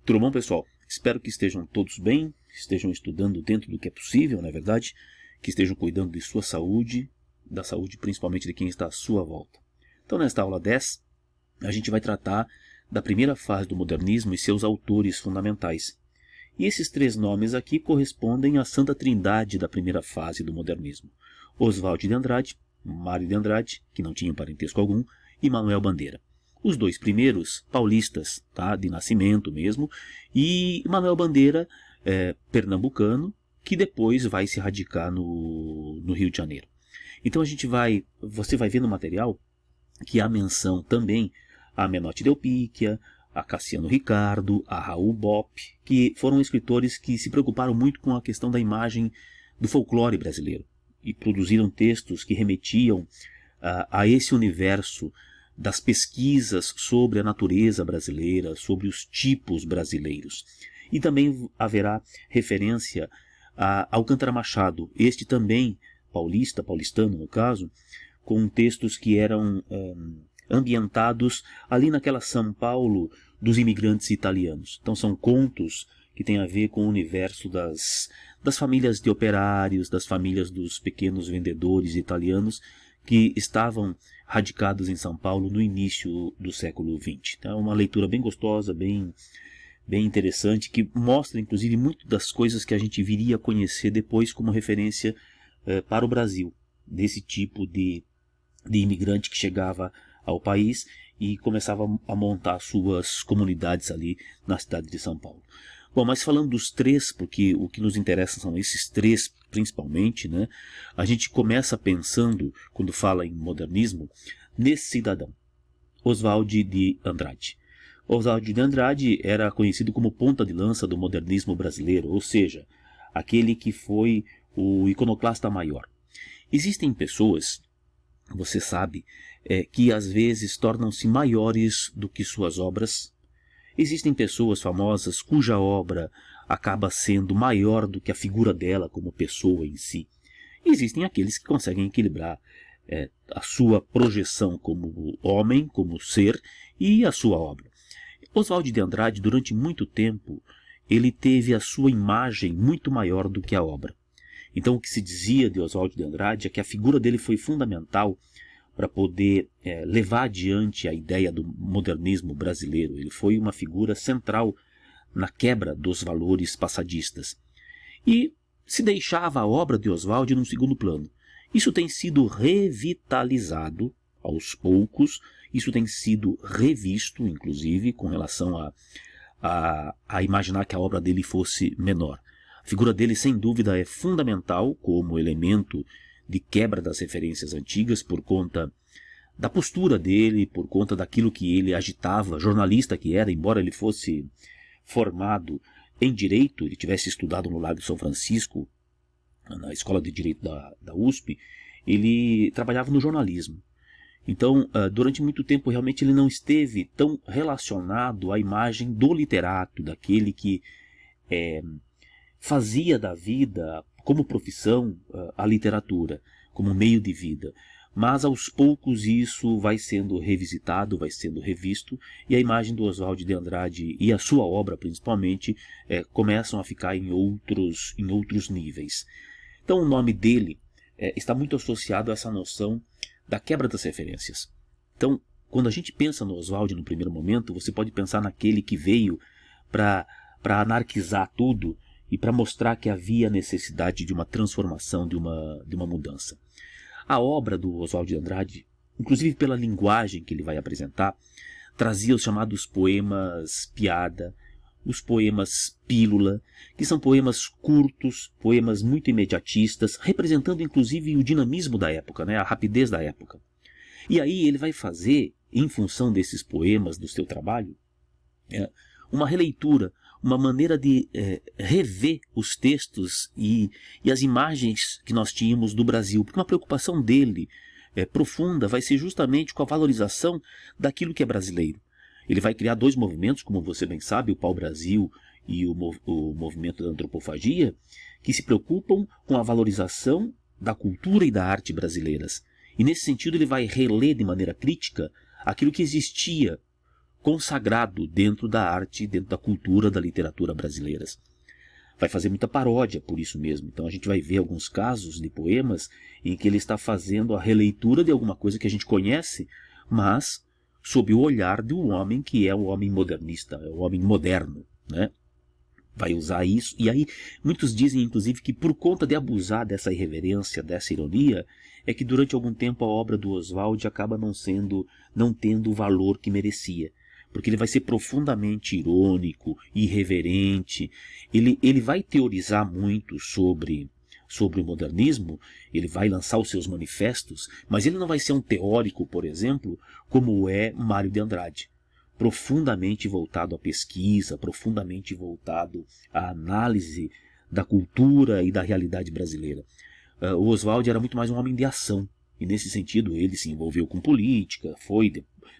Tudo bom, pessoal? Espero que estejam todos bem, estejam estudando dentro do que é possível, não é verdade? Que estejam cuidando de sua saúde, da saúde principalmente de quem está à sua volta. Então, nesta aula 10, a gente vai tratar da primeira fase do modernismo e seus autores fundamentais. E esses três nomes aqui correspondem à Santa Trindade da primeira fase do modernismo: Oswald de Andrade, Mário de Andrade, que não tinha parentesco algum, e Manuel Bandeira. Os dois primeiros, paulistas, tá, de nascimento mesmo, e Manuel Bandeira, pernambucano, que depois vai se radicar no Rio de Janeiro. Então você vai ver no material que há menção também a Menotti Delpicchia, a Cassiano Ricardo, a Raul Bopp, que foram escritores que se preocuparam muito com a questão da imagem do folclore brasileiro e produziram textos que remetiam a esse universo das pesquisas sobre a natureza brasileira, sobre os tipos brasileiros. E também haverá referência a Alcântara Machado, este também paulistano no caso, com textos que eram ambientados ali naquela São Paulo dos imigrantes italianos. Então são contos que têm a ver com o universo das famílias de operários, das famílias dos pequenos vendedores italianos que estavam radicados em São Paulo no início do século XX. Então é uma leitura bem gostosa, bem interessante, que mostra inclusive muito das coisas que a gente viria a conhecer depois como referência para o Brasil, desse tipo de imigrante que chegava ao país e começava a montar suas comunidades ali na cidade de São Paulo. Bom, mas falando dos três, porque o que nos interessa são esses três principalmente, né? A gente começa pensando, quando fala em modernismo, nesse cidadão, Oswald de Andrade. Oswald de Andrade era conhecido como ponta de lança do modernismo brasileiro, ou seja, aquele que foi o iconoclasta maior. Existem pessoas, você sabe, que às vezes tornam-se maiores do que suas obras. Existem pessoas famosas cuja obra acaba sendo maior do que a figura dela como pessoa em si. Existem aqueles que conseguem equilibrar a sua projeção como homem, como ser, e a sua obra. Oswald de Andrade, durante muito tempo, ele teve a sua imagem muito maior do que a obra. Então o que se dizia de Oswald de Andrade é que a figura dele foi fundamental para poder levar adiante a ideia do modernismo brasileiro. Ele foi uma figura central na quebra dos valores passadistas. E se deixava a obra de Oswald num segundo plano. Isso tem sido revitalizado aos poucos, isso tem sido revisto, inclusive, com relação a imaginar que a obra dele fosse menor. A figura dele, sem dúvida, é fundamental como elemento de quebra das referências antigas por conta da postura dele, por conta daquilo que ele agitava, jornalista que era, embora ele fosse formado em Direito, ele tivesse estudado no Largo de São Francisco, na Escola de Direito da USP, ele trabalhava no jornalismo. Então, durante muito tempo, realmente ele não esteve tão relacionado à imagem do literato, daquele que fazia da vida como profissão a literatura, como meio de vida. Mas aos poucos isso vai sendo revisitado, vai sendo revisto, e a imagem do Oswald de Andrade e a sua obra principalmente começam a ficar em outros níveis. Então o nome dele está muito associado a essa noção da quebra das referências. Então, quando a gente pensa no Oswald no primeiro momento, você pode pensar naquele que veio para anarquizar tudo e para mostrar que havia necessidade de uma transformação, de uma mudança. A obra do Oswald de Andrade, inclusive pela linguagem que ele vai apresentar, trazia os chamados poemas piada, os poemas pílula, que são poemas curtos, poemas muito imediatistas, representando inclusive o dinamismo da época, né, a rapidez da época. E aí ele vai fazer, em função desses poemas do seu trabalho, uma releitura, uma maneira de rever os textos e as imagens que nós tínhamos do Brasil, porque uma preocupação dele profunda vai ser justamente com a valorização daquilo que é brasileiro. Ele vai criar dois movimentos, como você bem sabe, o pau-brasil e o movimento da antropofagia, que se preocupam com a valorização da cultura e da arte brasileiras. E nesse sentido ele vai reler de maneira crítica aquilo que existia consagrado dentro da arte, dentro da cultura, da literatura brasileiras. Vai fazer muita paródia por isso mesmo. Então a gente vai ver alguns casos de poemas em que ele está fazendo a releitura de alguma coisa que a gente conhece, mas sob o olhar de um homem que é o homem modernista, é o homem moderno, né? Vai usar isso, e aí muitos dizem inclusive que por conta de abusar dessa irreverência, dessa ironia, é que durante algum tempo a obra do Oswald acaba não tendo o valor que merecia, porque ele vai ser profundamente irônico, irreverente, ele vai teorizar muito sobre o modernismo, ele vai lançar os seus manifestos, mas ele não vai ser um teórico, por exemplo, como é Mário de Andrade, profundamente voltado à pesquisa, profundamente voltado à análise da cultura e da realidade brasileira. O Oswald era muito mais um homem de ação, e nesse sentido ele se envolveu com política,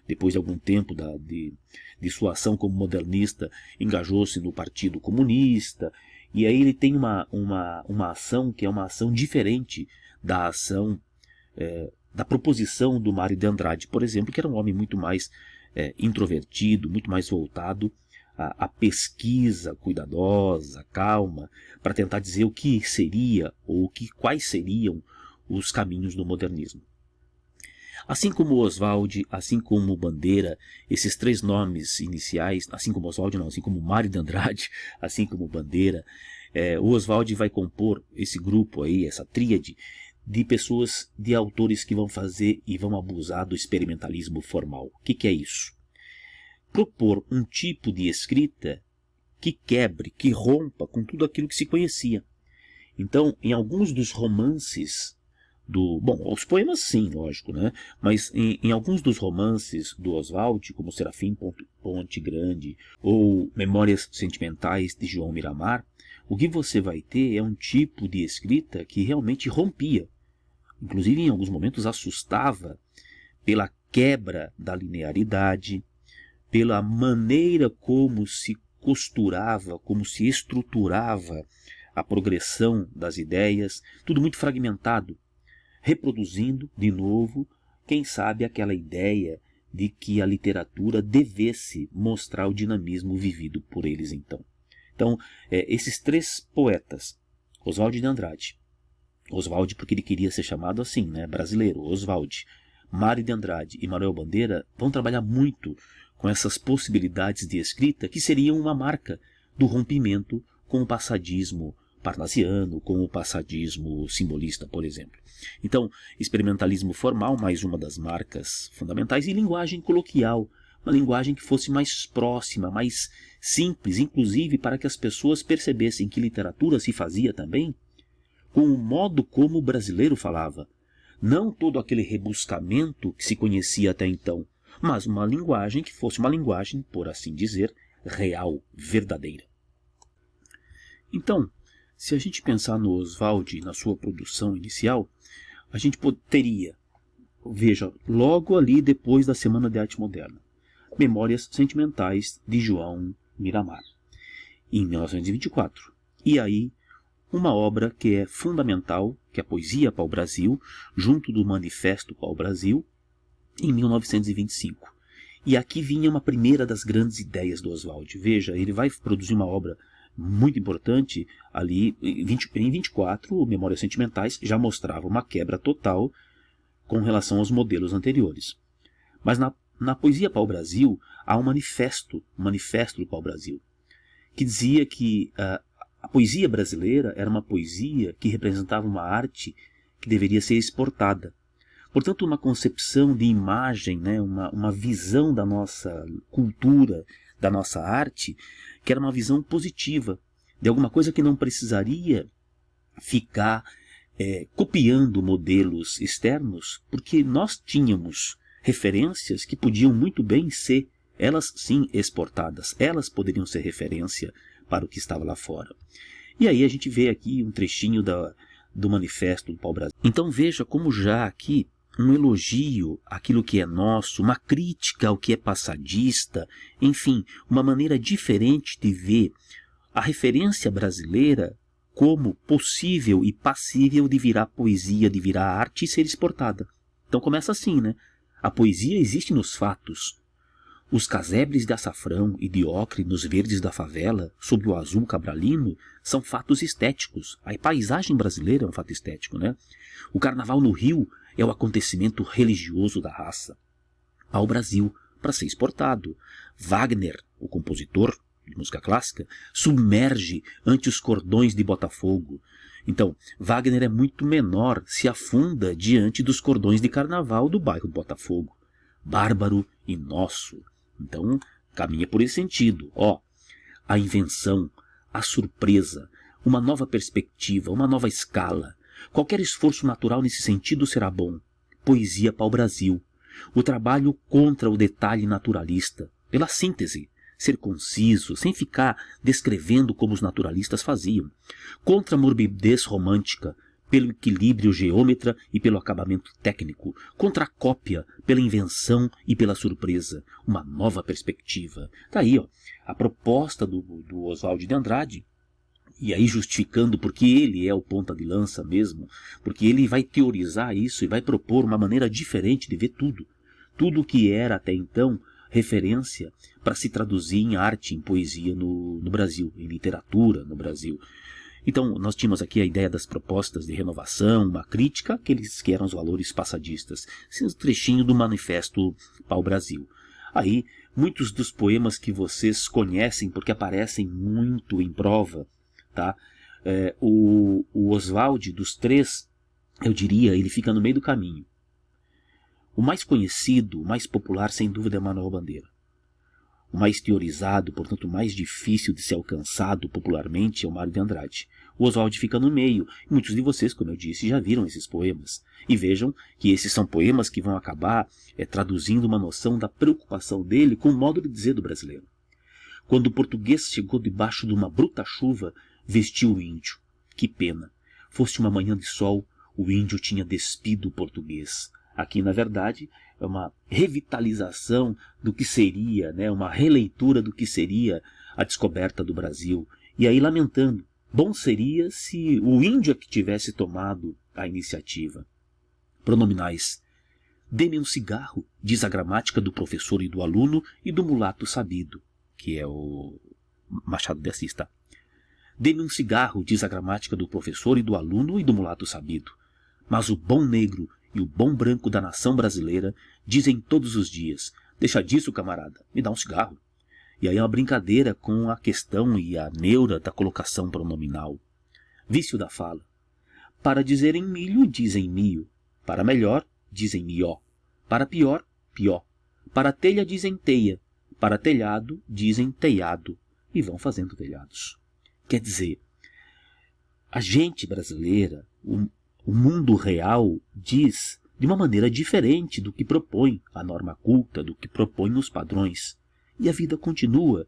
depois de algum tempo de sua ação como modernista, engajou-se no Partido Comunista, e aí ele tem uma ação que é uma ação diferente da ação, da proposição do Mário de Andrade, por exemplo, que era um homem muito mais introvertido, muito mais voltado à pesquisa cuidadosa, calma, para tentar dizer o que seria ou quais seriam os caminhos do modernismo. Assim como Oswald, assim como Bandeira, esses três nomes iniciais, assim como Oswald não, assim como Mário de Andrade, assim como Bandeira, o Oswald vai compor esse grupo aí, essa tríade de pessoas, de autores que vão fazer e vão abusar do experimentalismo formal. O que é isso? Propor um tipo de escrita que quebre, que rompa com tudo aquilo que se conhecia. Então, em alguns dos romances os poemas sim, lógico, né? Mas em alguns dos romances do Oswald, como Serafim Ponte Grande ou Memórias Sentimentais de João Miramar, o que você vai ter é um tipo de escrita que realmente rompia. Inclusive, em alguns momentos, assustava pela quebra da linearidade, pela maneira como se costurava, como se estruturava a progressão das ideias, tudo muito fragmentado, reproduzindo, de novo, quem sabe aquela ideia de que a literatura devesse mostrar o dinamismo vivido por eles então. Então, esses três poetas, Oswald de Andrade, Oswald porque ele queria ser chamado assim, né, brasileiro, Oswald, Mário de Andrade e Manuel Bandeira vão trabalhar muito com essas possibilidades de escrita que seriam uma marca do rompimento com o passadismo parnasiano, com o passadismo simbolista, por exemplo. Então, experimentalismo formal, mais uma das marcas fundamentais, e linguagem coloquial, uma linguagem que fosse mais próxima, mais simples, inclusive para que as pessoas percebessem que literatura se fazia também com o modo como o brasileiro falava, não todo aquele rebuscamento que se conhecia até então, mas uma linguagem que fosse uma linguagem, por assim dizer, real, verdadeira. Então, se a gente pensar no Oswald e na sua produção inicial, a gente teria, veja, logo ali depois da Semana de Arte Moderna, Memórias Sentimentais de João Miramar, em 1924. E aí, uma obra que é fundamental, que é a Poesia Pau-Brasil, junto do Manifesto Pau-Brasil, em 1925. E aqui vinha uma primeira das grandes ideias do Oswald. Veja, ele vai produzir uma obra muito importante ali, em 24, Memórias Sentimentais já mostrava uma quebra total com relação aos modelos anteriores. Mas na Poesia Pau-Brasil há um manifesto do Pau-Brasil, que dizia que a poesia brasileira era uma poesia que representava uma arte que deveria ser exportada. Portanto, uma concepção de imagem, né, uma visão da nossa cultura, da nossa arte, que era uma visão positiva, de alguma coisa que não precisaria ficar copiando modelos externos, porque nós tínhamos referências que podiam muito bem ser, elas sim, exportadas, elas poderiam ser referência para o que estava lá fora. E aí a gente vê aqui um trechinho do Manifesto do Pau-Brasil. Então veja como já aqui um elogio àquilo que é nosso, uma crítica ao que é passadista, enfim, uma maneira diferente de ver a referência brasileira como possível e passível de virar poesia, de virar arte e ser exportada. Então começa assim, né? A poesia existe nos fatos. Os casebres de açafrão e de ocre nos verdes da favela, sob o azul cabralino, são fatos estéticos. A paisagem brasileira é um fato estético, né? O carnaval no Rio é o acontecimento religioso da raça. Ao Brasil, para ser exportado. Wagner, o compositor de música clássica, submerge ante os cordões de Botafogo. Então, Wagner é muito menor, se afunda diante dos cordões de carnaval do bairro de Botafogo. Bárbaro e nosso. Então, caminha por esse sentido. A invenção, a surpresa, uma nova perspectiva, uma nova escala. Qualquer esforço natural nesse sentido será bom. Poesia para o Brasil. O trabalho contra o detalhe naturalista, pela síntese, ser conciso, sem ficar descrevendo como os naturalistas faziam. Contra a morbidez romântica, pelo equilíbrio geômetra e pelo acabamento técnico. Contra a cópia, pela invenção e pela surpresa. Uma nova perspectiva. Tá aí, a proposta do Oswald de Andrade. E aí justificando porque ele é o ponta de lança mesmo, porque ele vai teorizar isso e vai propor uma maneira diferente de ver tudo. Tudo que era até então referência para se traduzir em arte, em poesia no Brasil, em literatura no Brasil. Então nós tínhamos aqui a ideia das propostas de renovação, uma crítica àqueles que eram os valores passadistas. Esse é um trechinho do Manifesto para o Brasil. Aí muitos dos poemas que vocês conhecem porque aparecem muito em prova, tá? O Oswald, dos três, eu diria, ele fica no meio do caminho. O mais conhecido, o mais popular, sem dúvida, é Manuel Bandeira. O mais teorizado, portanto, o mais difícil de ser alcançado popularmente é o Mário de Andrade. O Oswald fica no meio. Muitos de vocês, como eu disse, já viram esses poemas. E vejam que esses são poemas que vão acabar traduzindo uma noção da preocupação dele com o modo de dizer do brasileiro. Quando o português chegou debaixo de uma bruta chuva, vestiu o índio. Que pena. Fosse uma manhã de sol, o índio tinha despido o português. Aqui, na verdade, é uma revitalização do que seria, né, uma releitura do que seria a descoberta do Brasil. E aí lamentando, bom seria se o índio é que tivesse tomado a iniciativa. Pronominais. Dê-me um cigarro, diz a gramática do professor e do aluno e do mulato sabido, que é o Machado de Assis, tá? Dê-me um cigarro, diz a gramática do professor e do aluno e do mulato sabido. Mas o bom negro e o bom branco da nação brasileira dizem todos os dias: deixa disso, camarada, me dá um cigarro. E aí é uma brincadeira com a questão e a neura da colocação pronominal. Vício da fala. Para dizerem milho, dizem mio. Para melhor, dizem mió. Para pior, pió. Para telha, dizem teia. Para telhado, dizem teiado. E vão fazendo telhados. Quer dizer, a gente brasileira, o mundo real diz de uma maneira diferente do que propõe a norma culta, do que propõe os padrões. E a vida continua.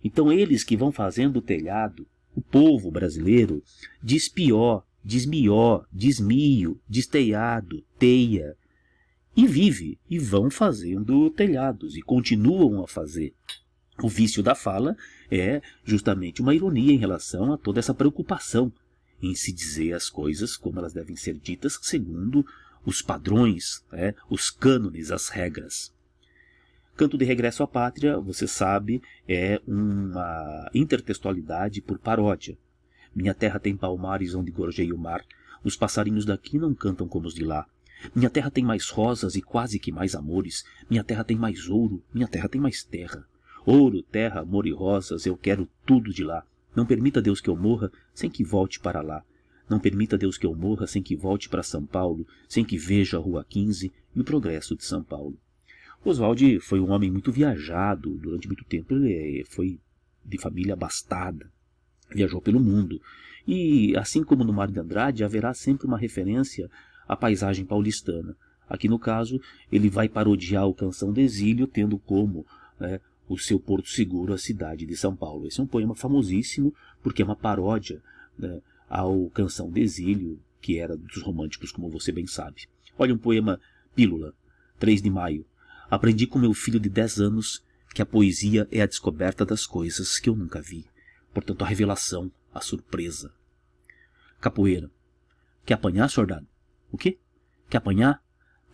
Então eles que vão fazendo o telhado, o povo brasileiro, diz pió, diz mió, diz mio, diz teiado, teia. E vive, e vão fazendo telhados, e continuam a fazer. O vício da fala é justamente uma ironia em relação a toda essa preocupação em se dizer as coisas como elas devem ser ditas segundo os padrões, os cânones, as regras. Canto de Regresso à Pátria, você sabe, é uma intertextualidade por paródia. Minha terra tem palmares onde gorjeia o mar, os passarinhos daqui não cantam como os de lá. Minha terra tem mais rosas e quase que mais amores, minha terra tem mais ouro, minha terra tem mais terra. Ouro, terra, amor e rosas, eu quero tudo de lá. Não permita Deus que eu morra sem que volte para lá. Não permita Deus que eu morra sem que volte para São Paulo, sem que veja a Rua 15 e o progresso de São Paulo. Oswald foi um homem muito viajado durante muito tempo. Ele foi de família abastada, viajou pelo mundo. E, assim como no Mário de Andrade, haverá sempre uma referência à paisagem paulistana. Aqui, no caso, ele vai parodiar o Canção de Exílio, tendo como o seu porto seguro a cidade de São Paulo. Esse é um poema famosíssimo, porque é uma paródia ao Canção de Exílio, que era dos românticos, como você bem sabe. Olha um poema Pílula, 3 de maio. Aprendi com meu filho de 10 anos que a poesia é a descoberta das coisas que eu nunca vi. Portanto, a revelação, a surpresa. Capoeira. Quer apanhar, soldado? O quê? Quer apanhar?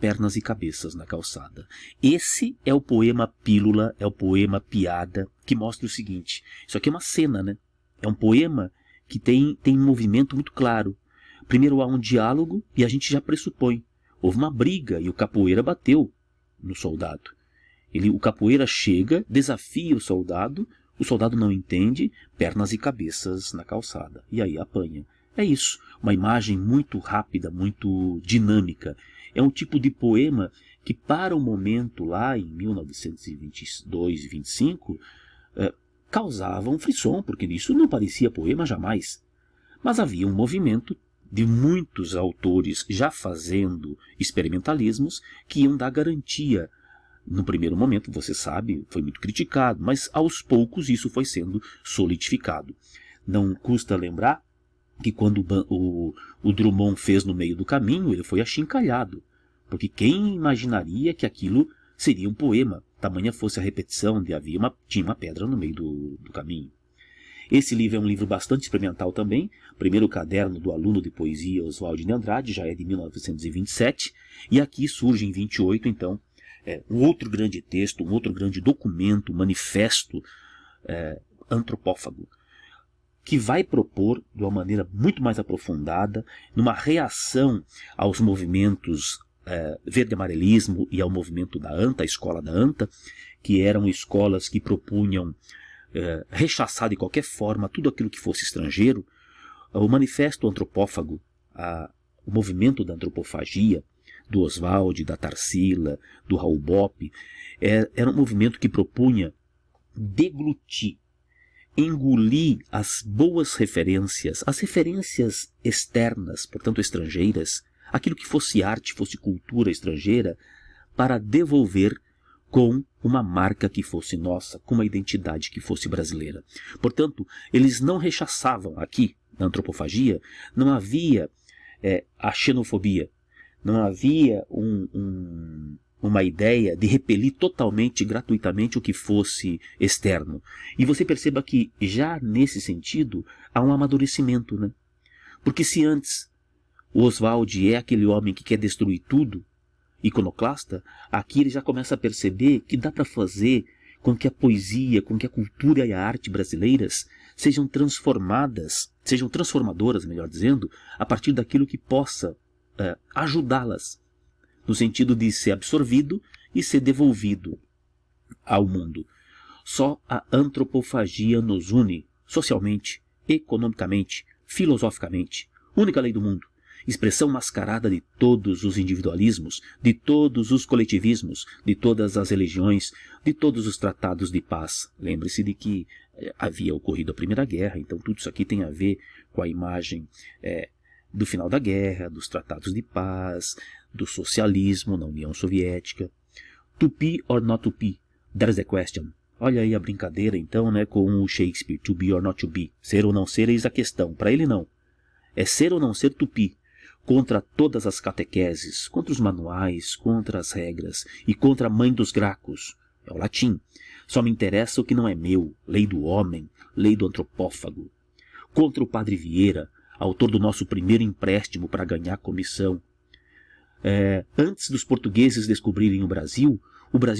pernas e cabeças na calçada. Esse é o poema pílula, é o poema piada, que mostra o seguinte. Isso aqui é uma cena, né? É um poema que tem um movimento muito claro. Primeiro há um diálogo e a gente já pressupõe. Houve uma briga e o capoeira bateu no soldado. O capoeira chega, desafia o soldado não entende, pernas e cabeças na calçada. E aí apanha. É isso, uma imagem muito rápida, muito dinâmica. É um tipo de poema que para o momento lá em 1922 e 25 causava um frisson, porque isso não parecia poema jamais. Mas havia um movimento de muitos autores já fazendo experimentalismos que iam dar garantia. No primeiro momento, você sabe, foi muito criticado, mas aos poucos isso foi sendo solidificado. Não custa lembrar que quando o Drummond fez No Meio do Caminho, ele foi achincalhado, porque quem imaginaria que aquilo seria um poema, tamanha fosse a repetição de tinha uma pedra no meio do caminho. Esse livro é um livro bastante experimental também. Primeiro caderno do aluno de poesia Oswald de Andrade, já é de 1927, e aqui surge em 28, então, um outro grande texto, um outro grande documento, manifesto antropófago, que vai propor, de uma maneira muito mais aprofundada, numa reação aos movimentos verde-amarelismo e ao movimento da ANTA, a escola da ANTA, que eram escolas que propunham rechaçar de qualquer forma tudo aquilo que fosse estrangeiro. O manifesto antropófago, o movimento da antropofagia, do Oswald, da Tarsila, do Raul Bopp, era um movimento que propunha deglutir, engolir as boas referências, as referências externas, portanto estrangeiras, aquilo que fosse arte, fosse cultura estrangeira, para devolver com uma marca que fosse nossa, com uma identidade que fosse brasileira. Portanto, eles não rechaçavam aqui, na antropofagia, não havia a xenofobia, não havia uma ideia de repelir totalmente, gratuitamente, o que fosse externo. E você perceba que, já nesse sentido, há um amadurecimento, né? Porque se antes o Oswald é aquele homem que quer destruir tudo, iconoclasta, aqui ele já começa a perceber que dá para fazer com que a poesia, com que a cultura e a arte brasileiras sejam transformadoras, melhor dizendo, a partir daquilo que possa ajudá-las, no sentido de ser absorvido e ser devolvido ao mundo. Só a antropofagia nos une socialmente, economicamente, filosoficamente. Única lei do mundo. Expressão mascarada de todos os individualismos, de todos os coletivismos, de todas as religiões, de todos os tratados de paz. Lembre-se de que havia ocorrido a Primeira Guerra, então tudo isso aqui tem a ver com a imagem do final da guerra, dos tratados de paz, do socialismo na União Soviética. To be or not to be, there's the question. Olha aí a brincadeira então, né, com o Shakespeare, to be or not to be. Ser ou não ser, eis a questão. Para ele não. É ser ou não ser tupi, contra todas as catequeses, contra os manuais, contra as regras e contra a mãe dos gracos. É o latim. Só me interessa o que não é meu, lei do homem, lei do antropófago. Contra o padre Vieira, autor do nosso primeiro empréstimo para ganhar comissão. Antes dos portugueses descobrirem o Brasil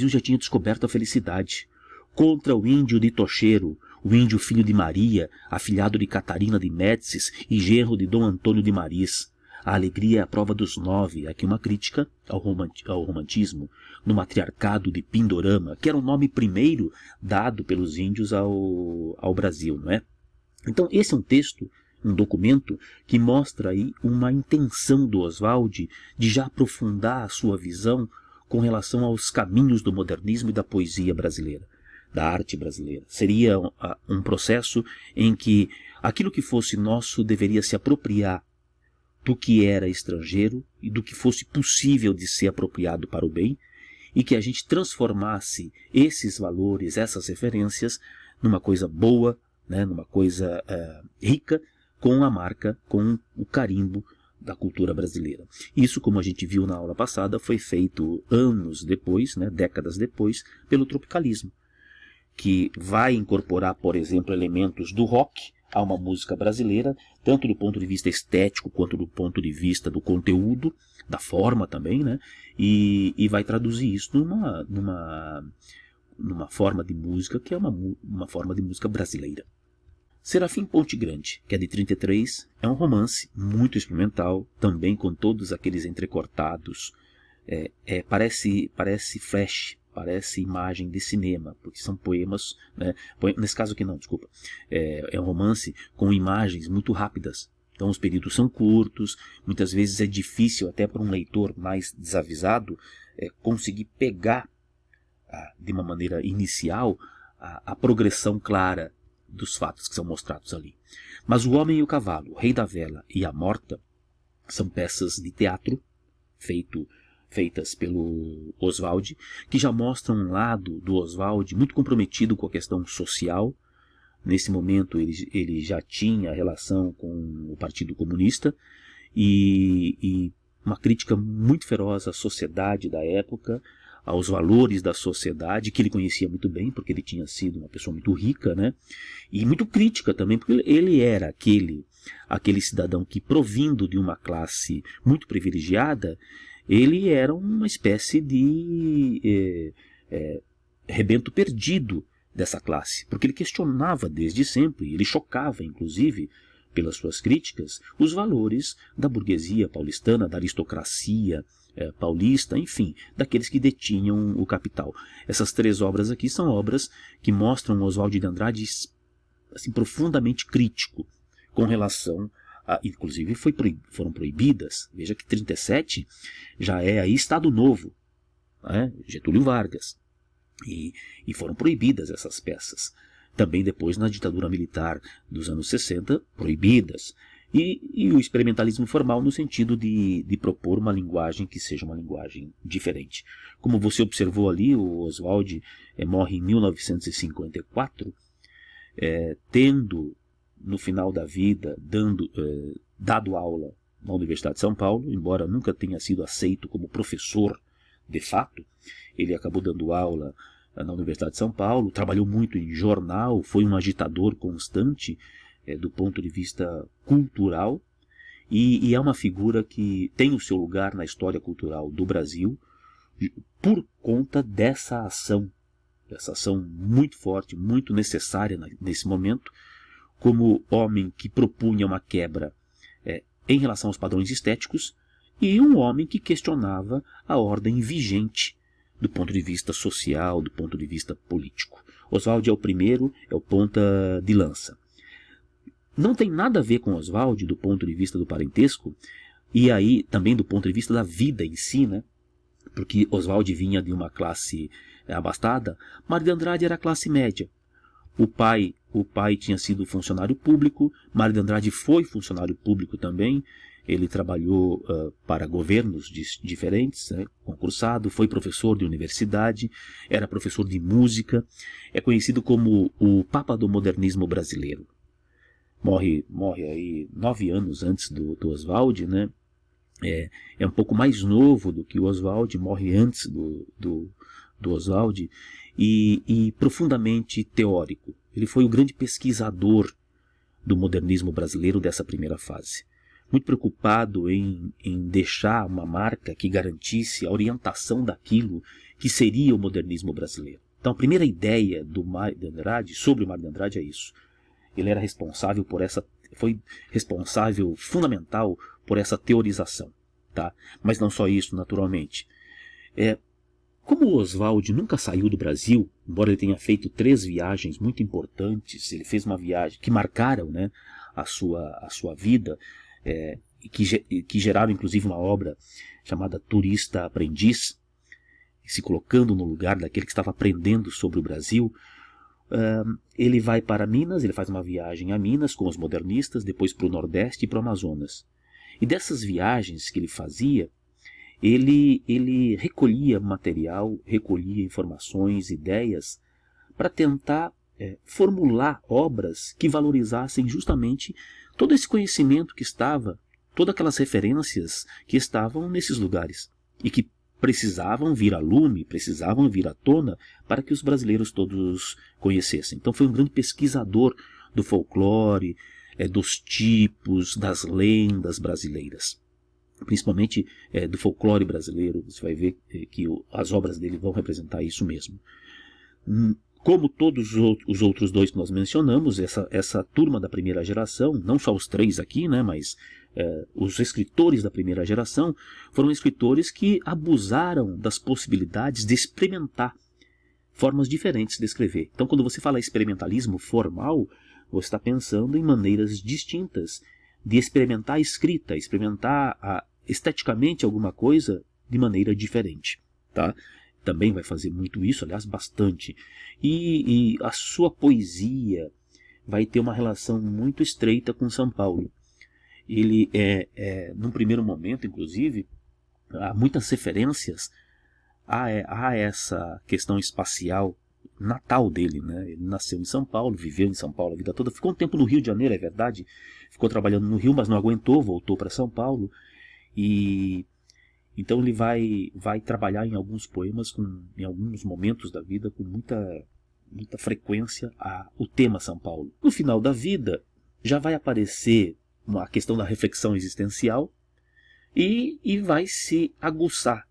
já tinha descoberto a felicidade. Contra o índio de Tocheiro, o índio filho de Maria, afilhado de Catarina de Médicis e genro de Dom Antônio de Maris. A alegria é a prova dos 9, aqui uma crítica ao romantismo, no matriarcado de Pindorama, que era o nome primeiro dado pelos índios ao Brasil, não é? Então esse é um texto, um documento que mostra aí uma intenção do Oswald de já aprofundar a sua visão com relação aos caminhos do modernismo e da poesia brasileira, da arte brasileira. Seria um processo em que aquilo que fosse nosso deveria se apropriar do que era estrangeiro e do que fosse possível de ser apropriado para o bem, e que a gente transformasse esses valores, essas referências, numa coisa boa, né, numa coisa rica, com a marca, com o carimbo da cultura brasileira. Isso, como a gente viu na aula passada, foi feito anos depois, né, décadas depois, pelo tropicalismo, que vai incorporar, por exemplo, elementos do rock a uma música brasileira, tanto do ponto de vista estético quanto do ponto de vista do conteúdo, da forma também, né? E vai traduzir isso numa forma de música que é uma forma de música brasileira. Serafim Ponte Grande, que é de 33, é um romance muito experimental, também com todos aqueles entrecortados. Parece flash, parece imagem de cinema, porque são poemas, né? Nesse caso aqui não, desculpa. É um romance com imagens muito rápidas. Então os períodos são curtos, muitas vezes é difícil até para um leitor mais desavisado conseguir pegar de uma maneira inicial a progressão clara dos fatos que são mostrados ali. Mas O Homem e o Cavalo, O Rei da Vela e A Morta são peças de teatro feitas pelo Oswald, que já mostram um lado do Oswald muito comprometido com a questão social. Nesse momento ele já tinha relação com o Partido Comunista e uma crítica muito feroz à sociedade da época, aos valores da sociedade, que ele conhecia muito bem, porque ele tinha sido uma pessoa muito rica, né? E muito crítica também, porque ele era aquele cidadão que, provindo de uma classe muito privilegiada, ele era uma espécie de rebento perdido dessa classe, porque ele questionava desde sempre, ele chocava, inclusive, pelas suas críticas, os valores da burguesia paulistana, da aristocracia paulista, enfim, daqueles que detinham o capital. Essas 3 obras aqui são obras que mostram Oswald de Andrade assim, profundamente crítico com relação a, inclusive foram proibidas. Veja que 37 já é aí Estado Novo, né? Getúlio Vargas, e foram proibidas essas peças. Também depois na ditadura militar dos anos 60, proibidas. E o experimentalismo formal no sentido de propor uma linguagem que seja uma linguagem diferente. Como você observou ali, o Oswald morre em 1954, tendo no final da vida dado aula na Universidade de São Paulo, embora nunca tenha sido aceito como professor de fato. Ele acabou dando aula na Universidade de São Paulo, trabalhou muito em jornal, foi um agitador constante do ponto de vista cultural, e é uma figura que tem o seu lugar na história cultural do Brasil por conta dessa ação muito forte, muito necessária nesse momento, como homem que propunha uma quebra em relação aos padrões estéticos, e um homem que questionava a ordem vigente do ponto de vista social, do ponto de vista político. Oswald é o primeiro, é o ponta de lança. Não tem nada a ver com Oswald do ponto de vista do parentesco, e aí também do ponto de vista da vida em si, né? Porque Oswald vinha de uma classe abastada, Mário de Andrade era classe média. O pai tinha sido funcionário público, Mário de Andrade foi funcionário público também. Ele trabalhou para governos diferentes, né, concursado, foi professor de universidade, era professor de música, é conhecido como o Papa do modernismo brasileiro. Morre aí 9 anos antes do Oswald, né? É um pouco mais novo do que o Oswald, morre antes do Oswald, e profundamente teórico. Ele foi o grande pesquisador do modernismo brasileiro dessa primeira fase. Muito preocupado em deixar uma marca que garantisse a orientação daquilo que seria o modernismo brasileiro. Então a primeira ideia do Mário de Andrade, sobre o Mário de Andrade, é isso. Ele era responsável foi responsável fundamental por essa teorização, tá? Mas não só isso, naturalmente. Como o Oswald nunca saiu do Brasil, embora ele tenha feito 3 viagens muito importantes, ele fez uma viagem que marcaram, né, a sua vida, que geraram inclusive uma obra chamada Turista Aprendiz, se colocando no lugar daquele que estava aprendendo sobre o Brasil. Ele vai para Minas, ele faz uma viagem a Minas com os modernistas, depois para o Nordeste e para o Amazonas. E dessas viagens que ele fazia, ele recolhia material, recolhia informações, ideias, para tentar formular obras que valorizassem justamente todo esse conhecimento que estava, todas aquelas referências que estavam nesses lugares e que precisavam vir a lume, precisavam vir à tona para que os brasileiros todos conhecessem. Então foi um grande pesquisador do folclore, dos tipos, das lendas brasileiras. principalmente do folclore brasileiro. Você vai ver que as obras dele vão representar isso mesmo. Como todos os outros dois que nós mencionamos, essa turma da primeira geração, não só os três aqui, né, mas os escritores da primeira geração, foram escritores que abusaram das possibilidades de experimentar formas diferentes de escrever. Então, quando você fala experimentalismo formal, você está pensando em maneiras distintas de experimentar a escrita, experimentar esteticamente alguma coisa de maneira diferente, tá? Também vai fazer muito isso, aliás, bastante. E a sua poesia vai ter uma relação muito estreita com São Paulo. Ele num primeiro momento, inclusive, há muitas referências a essa questão espacial natal dele, né? Ele nasceu em São Paulo, viveu em São Paulo a vida toda, ficou um tempo no Rio de Janeiro, é verdade, ficou trabalhando no Rio, mas não aguentou, voltou para São Paulo, e então ele vai trabalhar em alguns poemas, em alguns momentos da vida, com muita frequência, o tema São Paulo. No final da vida, já vai aparecer a questão da reflexão existencial e vai se aguçar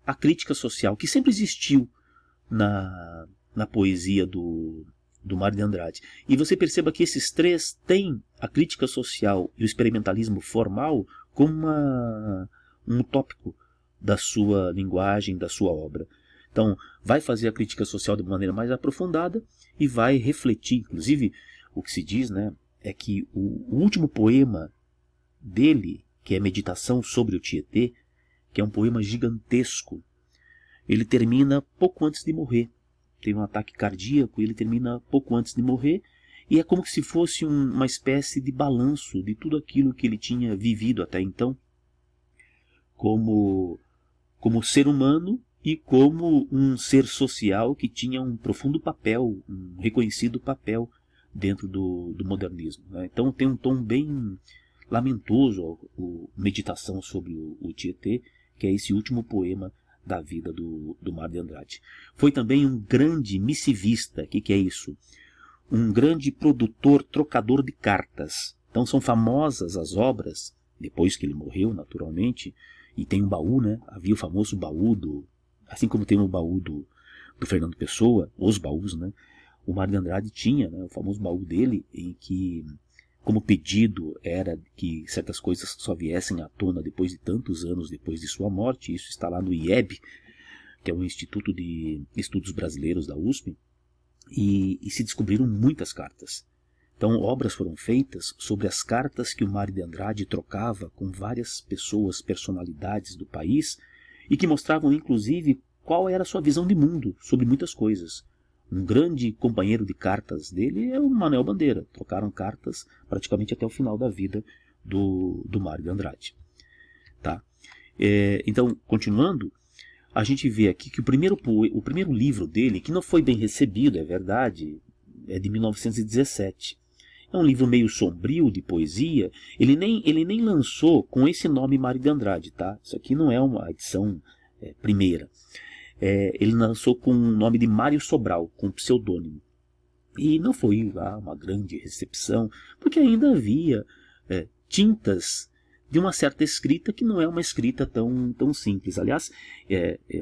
a crítica social, que sempre existiu na poesia do Mário de Andrade. E você perceba que esses três têm a crítica social e o experimentalismo formal como um tópico da sua linguagem, da sua obra. Então, vai fazer a crítica social de maneira mais aprofundada e vai refletir. Inclusive, o que se diz, né, é que o último poema dele, que é Meditação sobre o Tietê, que é um poema gigantesco, ele termina pouco antes de morrer. Tem um ataque cardíaco e ele termina pouco antes de morrer, e é como se fosse uma espécie de balanço de tudo aquilo que ele tinha vivido até então, como ser humano e como um ser social que tinha um profundo papel, um reconhecido papel dentro do modernismo, né? Então tem um tom bem lamentoso, Meditação sobre o Tietê, que é esse último poema da vida do Mário de Andrade. Foi também um grande missivista. O que é isso? Um grande produtor, trocador de cartas. Então são famosas as obras, depois que ele morreu, naturalmente, e tem um baú, né? Havia o famoso baú assim como tem o baú do Fernando Pessoa, os baús, né? O Mário de Andrade tinha, né, o famoso baú dele, em que, como pedido era que certas coisas só viessem à tona depois de tantos anos depois de sua morte. Isso está lá no IEB, que é o Instituto de Estudos Brasileiros da USP, e se descobriram muitas cartas. Então, obras foram feitas sobre as cartas que o Mário de Andrade trocava com várias pessoas, personalidades do país, e que mostravam, inclusive, qual era a sua visão de mundo sobre muitas coisas. Um grande companheiro de cartas dele é o Manuel Bandeira. Trocaram cartas praticamente até o final da vida do Mário de Andrade. Tá? Então, continuando, a gente vê aqui que o primeiro livro dele, que não foi bem recebido, é verdade, é de 1917. É um livro meio sombrio de poesia. Ele nem lançou com esse nome Mário de Andrade, tá? Isso aqui não é uma edição primeira. Ele lançou com o nome de Mário Sobral, com pseudônimo. E não foi uma grande recepção, porque ainda havia tintas de uma certa escrita que não é uma escrita tão simples. Aliás,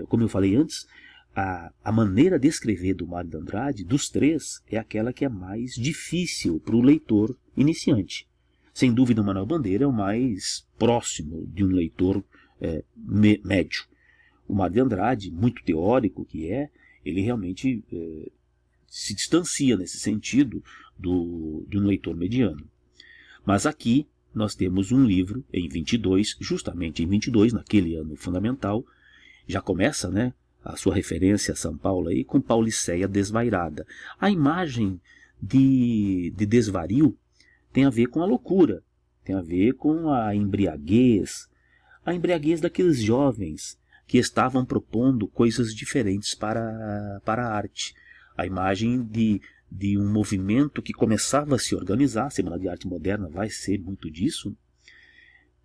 como eu falei antes, a maneira de escrever do Mário de Andrade, dos três, é aquela que é mais difícil para o leitor iniciante. Sem dúvida, o Manuel Bandeira é o mais próximo de um leitor médio. O Mário de Andrade, muito teórico que ele realmente se distancia nesse sentido de um leitor mediano. Mas aqui nós temos um livro em 22, justamente em 22, naquele ano fundamental, já começa, né, a sua referência a São Paulo aí, com Pauliceia desvairada. A imagem de desvario tem a ver com a loucura, tem a ver com a embriaguez daqueles jovens que estavam propondo coisas diferentes para a arte. A imagem de um movimento que começava a se organizar, a Semana de Arte Moderna vai ser muito disso,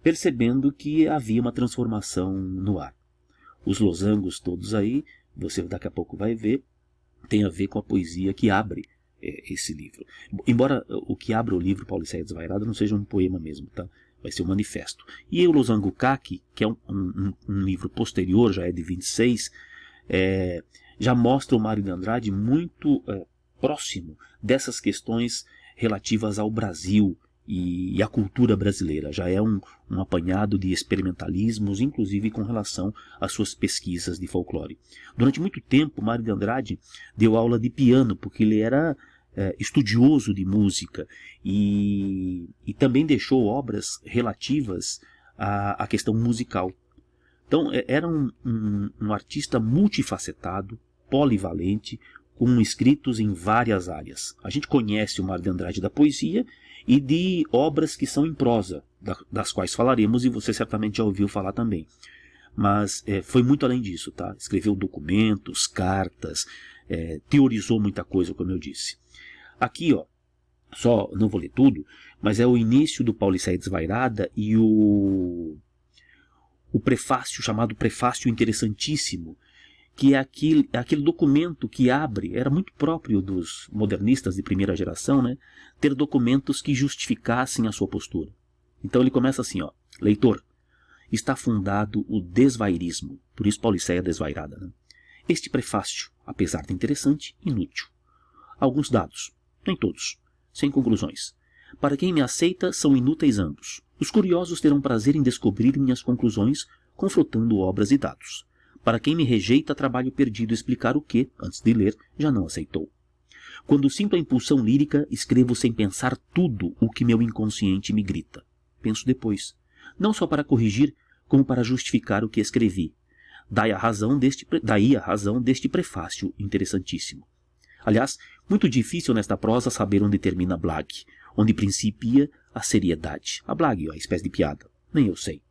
percebendo que havia uma transformação no ar. Os losangos todos aí, você daqui a pouco vai ver, tem a ver com a poesia que abre esse livro. Embora o que abre o livro Pauliceia Desvairada não seja um poema mesmo, tá? vai ser o manifesto. E o Losango Kaki, que é um livro posterior, já é de 26, já mostra o Mário de Andrade muito próximo dessas questões relativas ao Brasil e à cultura brasileira. Já é um apanhado de experimentalismos, inclusive com relação às suas pesquisas de folclore. Durante muito tempo, Mário de Andrade deu aula de piano, porque ele era estudioso de música e também deixou obras relativas à questão musical. Então era um artista multifacetado, polivalente, com escritos em várias áreas. A gente conhece o Mário de Andrade da poesia e de obras que são em prosa, das quais falaremos e você certamente já ouviu falar também. Mas foi muito além disso, tá? Escreveu documentos, cartas, teorizou muita coisa, como eu disse. Aqui, ó, só não vou ler tudo, mas é o início do Pauliceia Desvairada e o prefácio, chamado Prefácio Interessantíssimo, que é aquele documento que abre, era muito próprio dos modernistas de primeira geração, né, ter documentos que justificassem a sua postura. Então ele começa assim, ó: leitor, está fundado o desvairismo, por isso Pauliceia Desvairada, né? Este prefácio, apesar de interessante, inútil. Alguns dados, nem todos, sem conclusões. Para quem me aceita, são inúteis ambos. Os curiosos terão prazer em descobrir minhas conclusões, confrontando obras e dados. Para quem me rejeita, trabalho perdido explicar o que, antes de ler, já não aceitou. Quando sinto a impulsão lírica, escrevo sem pensar tudo o que meu inconsciente me grita. Penso depois, não só para corrigir, como para justificar o que escrevi. Daí a razão deste prefácio interessantíssimo. Aliás, muito difícil nesta prosa saber onde termina a blague, onde principia a seriedade. A blague, a espécie de piada. Nem eu sei.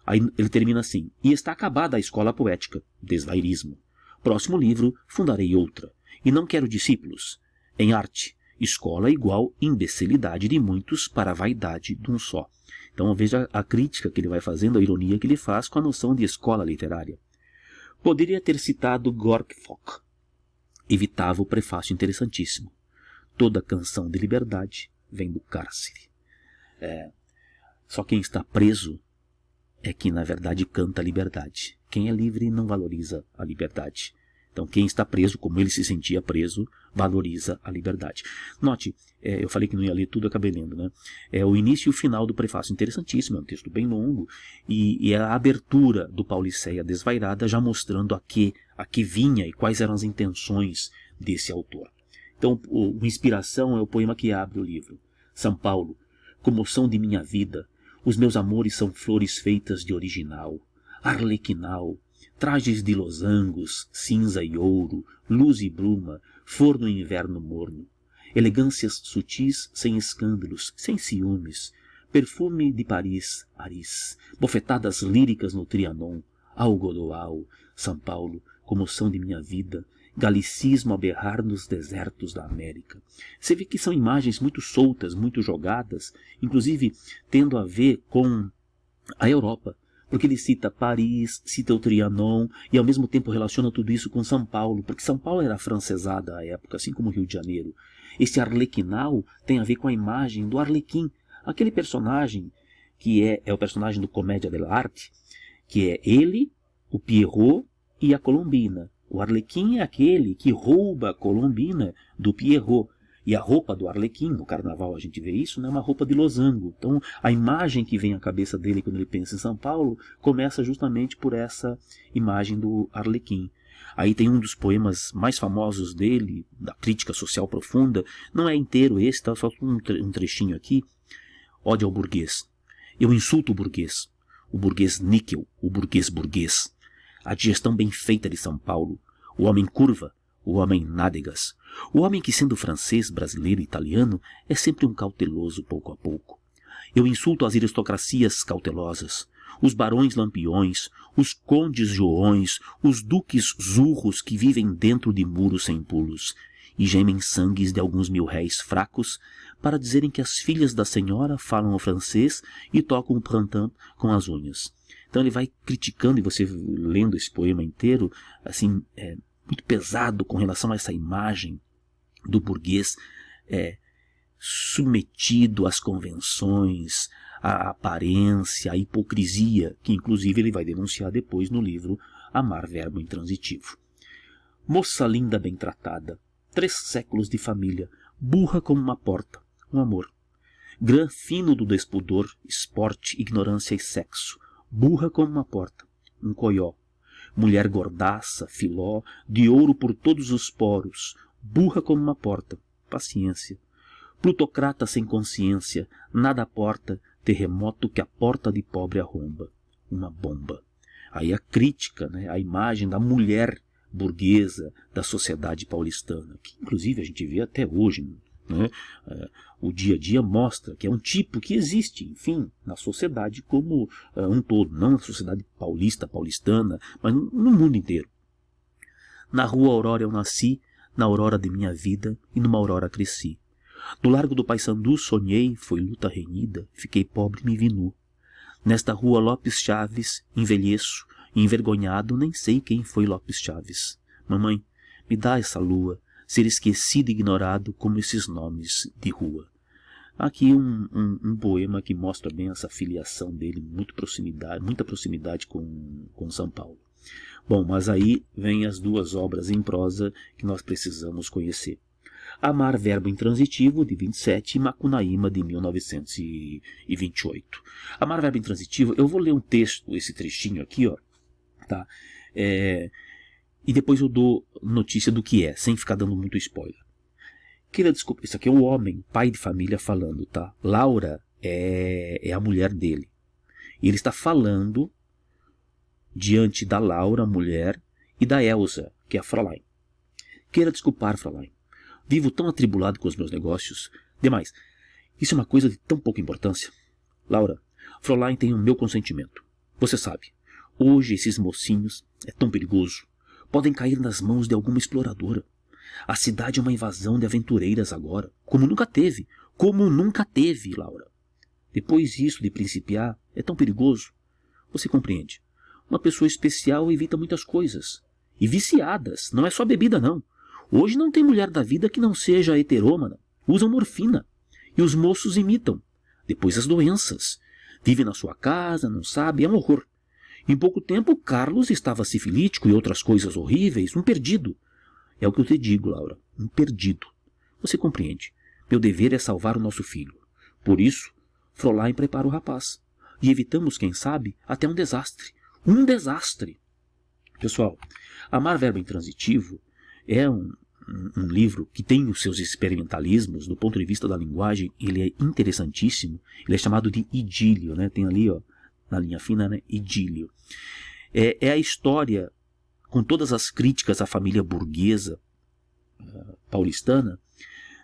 Aí ele termina assim: e está acabada a escola poética, desvairismo. Próximo livro, fundarei outra. E não quero discípulos. Em arte, escola igual imbecilidade de muitos para a vaidade de um só. Então veja a crítica que ele vai fazendo, a ironia que ele faz com a noção de escola literária. Poderia ter citado Gorky Fock. Evitava o prefácio interessantíssimo. Toda canção de liberdade vem do cárcere. Só quem está preso é que, na verdade, canta a liberdade. Quem é livre não valoriza a liberdade. Então, quem está preso, como ele se sentia preso, valoriza a liberdade. Note, eu falei que não ia ler tudo, acabei lendo, né? É o início e o final do prefácio, interessantíssimo, é um texto bem longo, e é a abertura do Pauliceia Desvairada, já mostrando a que vinha e quais eram as intenções desse autor. Então, o Inspiração é o poema que abre o livro. São Paulo, comoção de minha vida, os meus amores são flores feitas de original, arlequinal, trajes de losangos, cinza e ouro, luz e bruma, forno e inverno morno, elegâncias sutis sem escândalos, sem ciúmes, perfume de Paris, Aris, bofetadas líricas no Trianon, Algodoal, São Paulo, comoção de minha vida, galicismo a berrar nos desertos da América. Você vê que são imagens muito soltas, muito jogadas, inclusive tendo a ver com a Europa, porque ele cita Paris, cita o Trianon e ao mesmo tempo relaciona tudo isso com São Paulo, porque São Paulo era afrancesada à época, assim como o Rio de Janeiro. Esse arlequinal tem a ver com a imagem do Arlequim, aquele personagem que é o personagem do Comédia dell'arte, que é ele, o Pierrot e a Colombina. O Arlequim é aquele que rouba a Colombina do Pierrot. E a roupa do Arlequim, no carnaval a gente vê isso, né, é uma roupa de losango. Então a imagem que vem à cabeça dele quando ele pensa em São Paulo começa justamente por essa imagem do Arlequim. Aí tem um dos poemas mais famosos dele, da crítica social profunda, não é inteiro esse, tá só um trechinho aqui. Ódio ao burguês. Eu insulto o burguês níquel, o burguês. A digestão bem feita de São Paulo, o homem curva, o homem nádegas, o homem que, sendo francês, brasileiro e italiano, é sempre um cauteloso pouco a pouco. Eu insulto as aristocracias cautelosas, os barões lampiões, os condes joões, os duques zurros que vivem dentro de muros sem pulos, e gemem sangues de alguns mil-réis fracos para dizerem que as filhas da senhora falam o francês e tocam o printemps com as unhas. Então ele vai criticando, e você lendo esse poema inteiro, assim, muito pesado com relação a essa imagem do burguês submetido às convenções, a aparência, a hipocrisia, que inclusive ele vai denunciar depois no livro Amar, Verbo Intransitivo. Moça linda bem tratada, 3 séculos de família, burra como uma porta, um amor. Grã fino do despudor, esporte, ignorância e sexo, burra como uma porta, um coió. Mulher gordaça, filó, de ouro por todos os poros, burra como uma porta, paciência. Plutocrata sem consciência, nada aporta, terremoto que a porta de pobre arromba, uma bomba. Aí a crítica, né, a imagem da mulher burguesa da sociedade paulistana, que inclusive a gente vê até hoje, né? O dia a dia mostra que é um tipo que existe, enfim, na sociedade como um todo, não na sociedade paulistana, mas no mundo inteiro. Na rua Aurora eu nasci, na aurora de minha vida, e numa aurora cresci. No largo do Paissandu sonhei, foi luta renhida, fiquei pobre e me vi nu. Nesta rua Lopes Chaves, envelheço, e envergonhado nem sei quem foi Lopes Chaves. Mamãe, me dá essa lua, ser esquecido e ignorado como esses nomes de rua. Aqui um poema que mostra bem essa filiação dele, muita proximidade com São Paulo. Bom, mas aí vem as 2 obras em prosa que nós precisamos conhecer. Amar, Verbo Intransitivo, de 27, e Macunaíma, de 1928. Amar, Verbo Intransitivo, eu vou ler um texto, esse trechinho aqui, ó, tá? E depois eu dou notícia do que é, sem ficar dando muito spoiler. Desculpa, isso aqui é um homem, pai de família falando, tá? Laura é a mulher dele. E ele está falando diante da Laura, a mulher, e da Elsa, que é a Fräulein. Queira desculpar, Fräulein. Vivo tão atribulado com os meus negócios. Demais, isso é uma coisa de tão pouca importância. Laura, Fräulein tem o meu consentimento. Você sabe, hoje esses mocinhos é tão perigoso. Podem cair nas mãos de alguma exploradora. A cidade é uma invasão de aventureiras agora, como nunca teve, Laura. Depois disso de principiar, é tão perigoso. Você compreende? Uma pessoa especial evita muitas coisas. E viciadas, não é só bebida não. Hoje não tem mulher da vida que não seja heterômana. Usam morfina. E os moços imitam. Depois as doenças. Vive na sua casa, não sabe, é um horror. Em pouco tempo, Carlos estava sifilítico e outras coisas horríveis, um perdido. É o que eu te digo, Laura, um perdido. Você compreende? Meu dever é salvar o nosso filho. Por isso, Fräulein prepara o rapaz. E evitamos, quem sabe, até um desastre. Um desastre! Pessoal, Amar, Verbo Intransitivo é um livro que tem os seus experimentalismos. Do ponto de vista da linguagem, ele é interessantíssimo. Ele é chamado de idílio, né? Tem ali, ó, na linha fina, né? Idílio. É a história, com todas as críticas à família burguesa paulistana,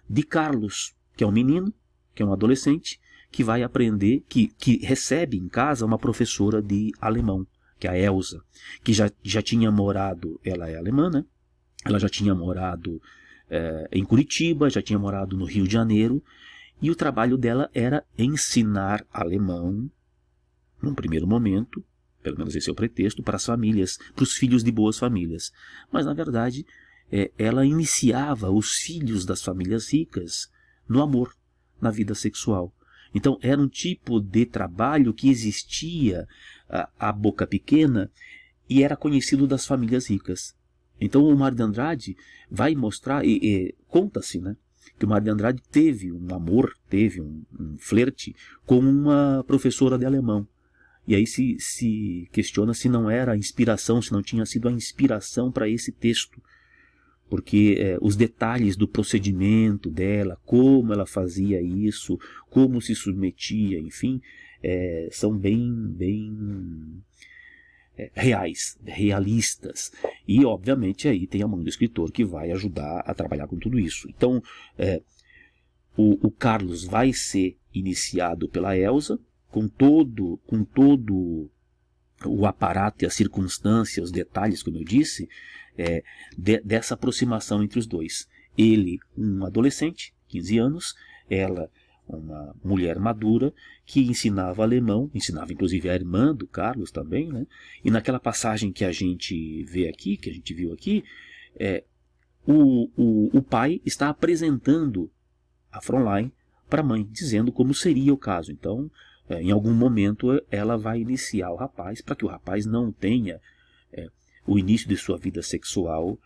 de Carlos, que é um menino, que é um adolescente, que vai aprender, que recebe em casa uma professora de alemão, que é a Elsa, que já tinha morado, ela é alemã, né? Ela já tinha morado em Curitiba, já tinha morado no Rio de Janeiro, e o trabalho dela era ensinar alemão, num primeiro momento, pelo menos esse é o pretexto, para as famílias, para os filhos de boas famílias. Mas, na verdade, ela iniciava os filhos das famílias ricas no amor, na vida sexual. Então, era um tipo de trabalho que existia à boca pequena e era conhecido das famílias ricas. Então, o Mário de Andrade vai mostrar, conta-se, né, que o Mário de Andrade teve um amor, teve um flerte com uma professora de alemão. E aí se questiona se não era a inspiração, se não tinha sido a inspiração para esse texto. Porque os detalhes do procedimento dela, como ela fazia isso, como se submetia, enfim, são bem reais, realistas. E, obviamente, aí tem a mão do escritor que vai ajudar a trabalhar com tudo isso. Então, o Carlos vai ser iniciado pela Elsa, com todo o aparato e as circunstâncias, os detalhes, como eu disse, dessa aproximação entre os dois. Ele, um adolescente, 15 anos, ela, uma mulher madura, que ensinava alemão, ensinava inclusive a irmã do Carlos também, né? E naquela passagem que a gente vê aqui, que a gente viu aqui, o pai está apresentando a Fräulein para a mãe, dizendo como seria o caso. Então, em algum momento ela vai iniciar o rapaz, para que o rapaz não tenha o início de sua vida sexual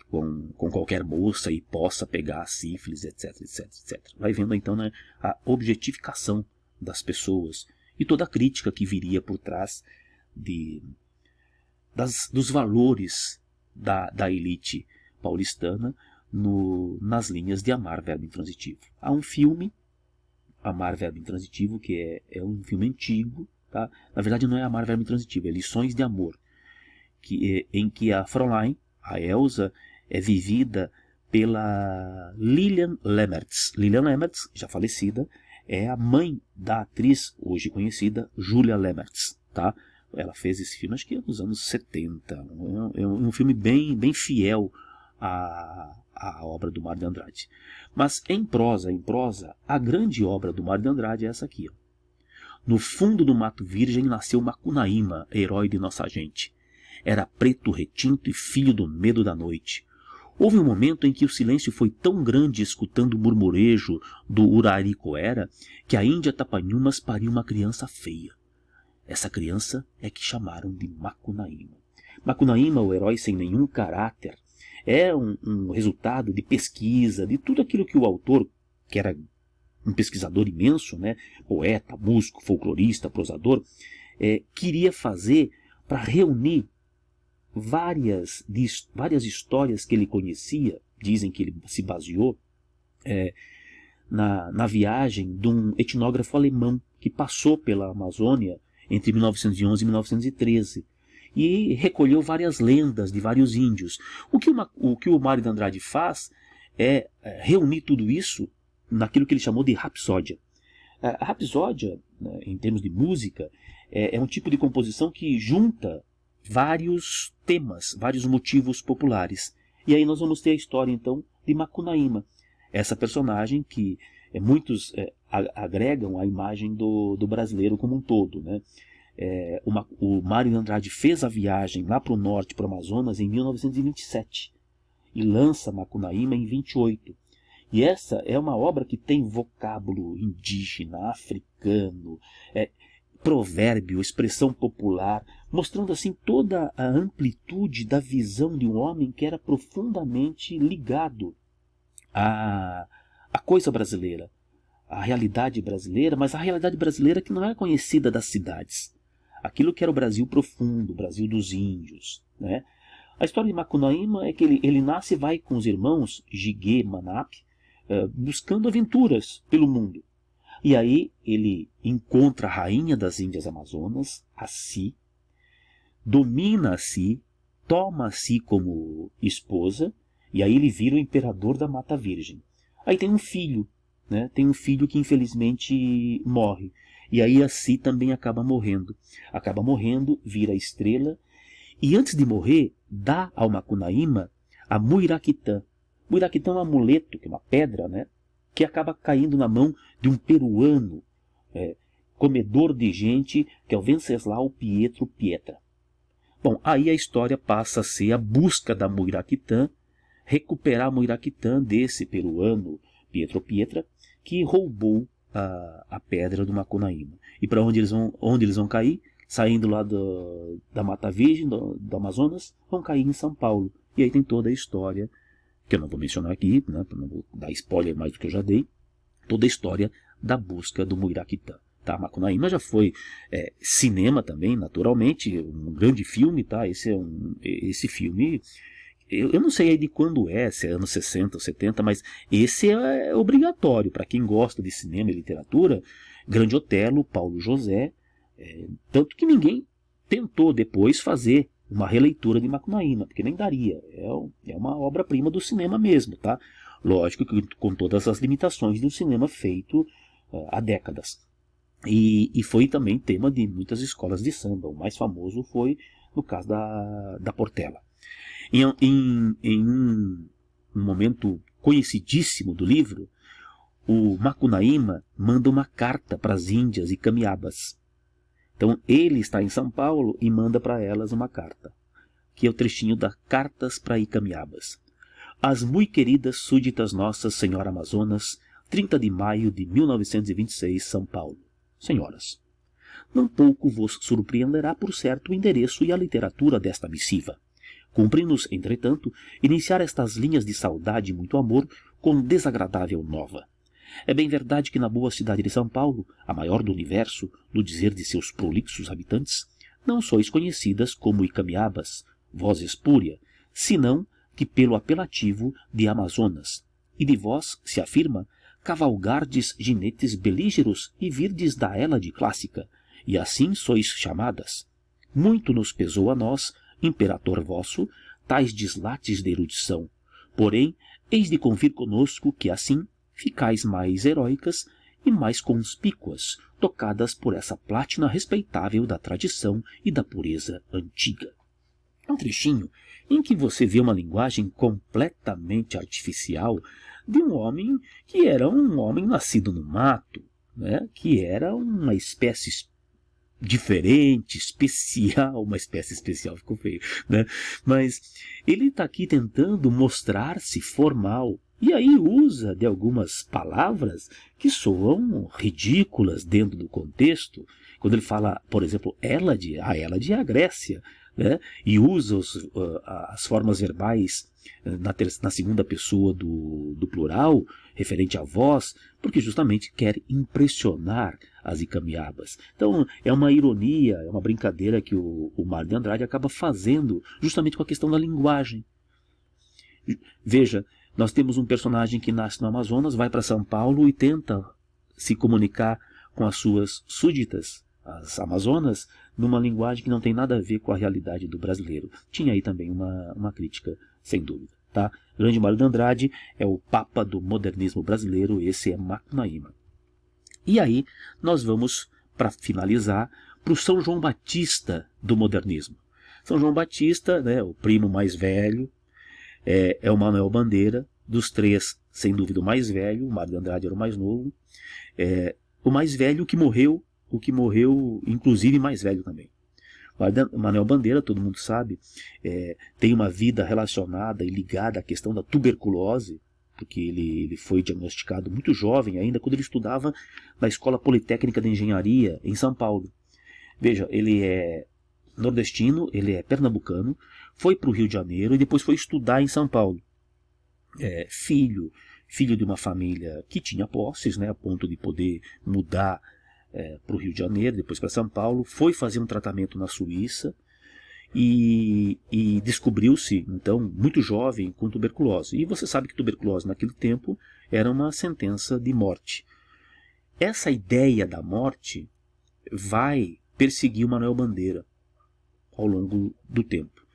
com qualquer moça e possa pegar a sífilis, etc, etc, etc. Vai vendo então, né, a objetificação das pessoas e toda a crítica que viria por trás dos valores da elite paulistana nas linhas de Amar, Verbo Intransitivo. Há um filme, Amar, Verbo Intransitivo, que é um filme antigo, tá? Na verdade não é Amar, Verbo Intransitivo, é Lições de Amor, em que a Fräulein, a Elsa, é vivida pela Lilian Lemmertz. Lilian Lemmertz, já falecida, é a mãe da atriz hoje conhecida Julia Lemmertz, tá? Ela fez esse filme, acho que nos anos 70. É um filme bem fiel à obra do Mário de Andrade. Mas em prosa, a grande obra do Mário de Andrade é essa aqui. Ó. No fundo do mato virgem nasceu Macunaíma, herói de nossa gente. Era preto retinto e filho do medo da noite. Houve um momento em que o silêncio foi tão grande escutando o murmurejo do Uraricoera que a Índia Tapanhumas pariu uma criança feia. Essa criança é que chamaram de Macunaíma. Macunaíma, o herói sem nenhum caráter, é um resultado de pesquisa, de tudo aquilo que o autor, que era um pesquisador imenso, né, poeta, músico, folclorista, prosador, queria fazer para reunir várias histórias que ele conhecia. Dizem que ele se baseou na viagem de um etnógrafo alemão que passou pela Amazônia entre 1911 e 1913 e recolheu várias lendas de vários índios. O que o Mário de Andrade faz é reunir tudo isso naquilo que ele chamou de rapsódia. A rapsódia, né, em termos de música, é um tipo de composição que junta vários temas, vários motivos populares. E aí nós vamos ter a história, então, de Macunaíma, essa personagem que muitos agregam a imagem do brasileiro como um todo, né? O Mário de Andrade fez a viagem lá para o norte, para o Amazonas, em 1927 e lança Macunaíma em 28. E essa é uma obra que tem vocábulo indígena, africano, provérbio, expressão popular, mostrando assim toda a amplitude da visão de um homem que era profundamente ligado à coisa brasileira, à realidade brasileira, mas a realidade brasileira que não era conhecida das cidades. Aquilo que era o Brasil profundo, o Brasil dos índios, né? A história de Macunaíma é que ele nasce e vai com os irmãos Jiguê, Manap, buscando aventuras pelo mundo. E aí ele encontra a rainha das Índias Amazonas, Assi, domina Assi, toma Assi como esposa, e aí ele vira o imperador da Mata Virgem. Aí tem um filho, né? Tem um filho que infelizmente morre. E aí Assi também acaba morrendo. Acaba morrendo, vira estrela, e antes de morrer, dá ao Macunaíma a Muiraquitã. Muiraquitã é um amuleto, que é uma pedra, né? Que acaba caindo na mão de um peruano, comedor de gente, que é o Venceslau Pietro Pietra. Bom, aí a história passa a ser a busca da Muiraquitã, recuperar a Muiraquitã desse peruano Pietro Pietra, que roubou a pedra do Macunaíma. E para onde eles vão cair? Saindo lá da Mata Virgem, do Amazonas, vão cair em São Paulo. E aí tem toda a história, que eu não vou mencionar aqui, né, para não vou dar spoiler mais do que eu já dei, toda a história da busca do Muiraquitã. Tá? Macunaíma já foi cinema também, naturalmente, um grande filme, tá? Esse filme, eu não sei aí de quando se é anos 60 ou 70, mas esse é obrigatório para quem gosta de cinema e literatura. Grande Otelo, Paulo José, tanto que ninguém tentou depois fazer uma releitura de Macunaíma, porque nem daria. É uma obra-prima do cinema mesmo, tá? Lógico que com todas as limitações de um cinema feito há décadas. E foi também tema de muitas escolas de samba. O mais famoso foi no caso da Portela. Em um momento conhecidíssimo do livro, o Macunaíma manda uma carta para as Índias e Camiabas. Então ele está em São Paulo e manda para elas uma carta, que é o trechinho da Cartas para Icamiabas. As muito queridas súditas nossas, Senhora Amazonas, 30 de maio de 1926, São Paulo. Senhoras, não pouco vos surpreenderá por certo o endereço e a literatura desta missiva. Cumpre-nos, entretanto, iniciar estas linhas de saudade e muito amor com desagradável nova. É bem verdade que na boa cidade de São Paulo, a maior do universo, no dizer de seus prolixos habitantes, não sois conhecidas como Icamiabas, voz espúria, senão que pelo apelativo de Amazonas, e de vós, se afirma, cavalgardes ginetes belígeros e virdes da Hélade clássica, e assim sois chamadas. Muito nos pesou a nós, imperator vosso, tais deslates de erudição, porém, eis de convir conosco que assim ficais mais heróicas e mais conspícuas, tocadas por essa plátina respeitável da tradição e da pureza antiga. É um trechinho em que você vê uma linguagem completamente artificial de um homem que era um homem nascido no mato, né? Que era uma espécie diferente, especial, uma espécie especial, ficou feio, né? Mas ele está aqui tentando mostrar-se formal, e aí usa de algumas palavras que soam ridículas dentro do contexto. Quando ele fala, por exemplo, Hélade, a Hélade é a Grécia, né? E usa as formas verbais na segunda pessoa do plural, referente à voz, porque justamente quer impressionar as Icamiabas. Então é uma ironia, é uma brincadeira que o Mário de Andrade acaba fazendo justamente com a questão da linguagem. Veja, nós temos um personagem que nasce no Amazonas, vai para São Paulo e tenta se comunicar com as suas súditas, as Amazonas, numa linguagem que não tem nada a ver com a realidade do brasileiro. Tinha aí também uma crítica, sem dúvida. Tá? Grande Mário de Andrade é o papa do modernismo brasileiro, esse é Macunaíma. E aí nós vamos, para finalizar, para o São João Batista do modernismo. São João Batista, né, o primo mais velho, é o Manuel Bandeira, dos três, sem dúvida, o mais velho. O Mário de Andrade era o mais novo. O mais velho, o que morreu, inclusive, mais velho também. O Manuel Bandeira, todo mundo sabe, tem uma vida relacionada e ligada à questão da tuberculose, porque ele foi diagnosticado muito jovem ainda, quando ele estudava na Escola Politécnica de Engenharia, em São Paulo. Veja, ele é nordestino, ele é pernambucano, foi para o Rio de Janeiro e depois foi estudar em São Paulo. Filho de uma família que tinha posses, né, a ponto de poder mudar para o Rio de Janeiro, depois para São Paulo, foi fazer um tratamento na Suíça e descobriu-se, então, muito jovem, com tuberculose. E você sabe que tuberculose naquele tempo era uma sentença de morte. Essa ideia da morte vai perseguir o Manuel Bandeira ao longo do tempo.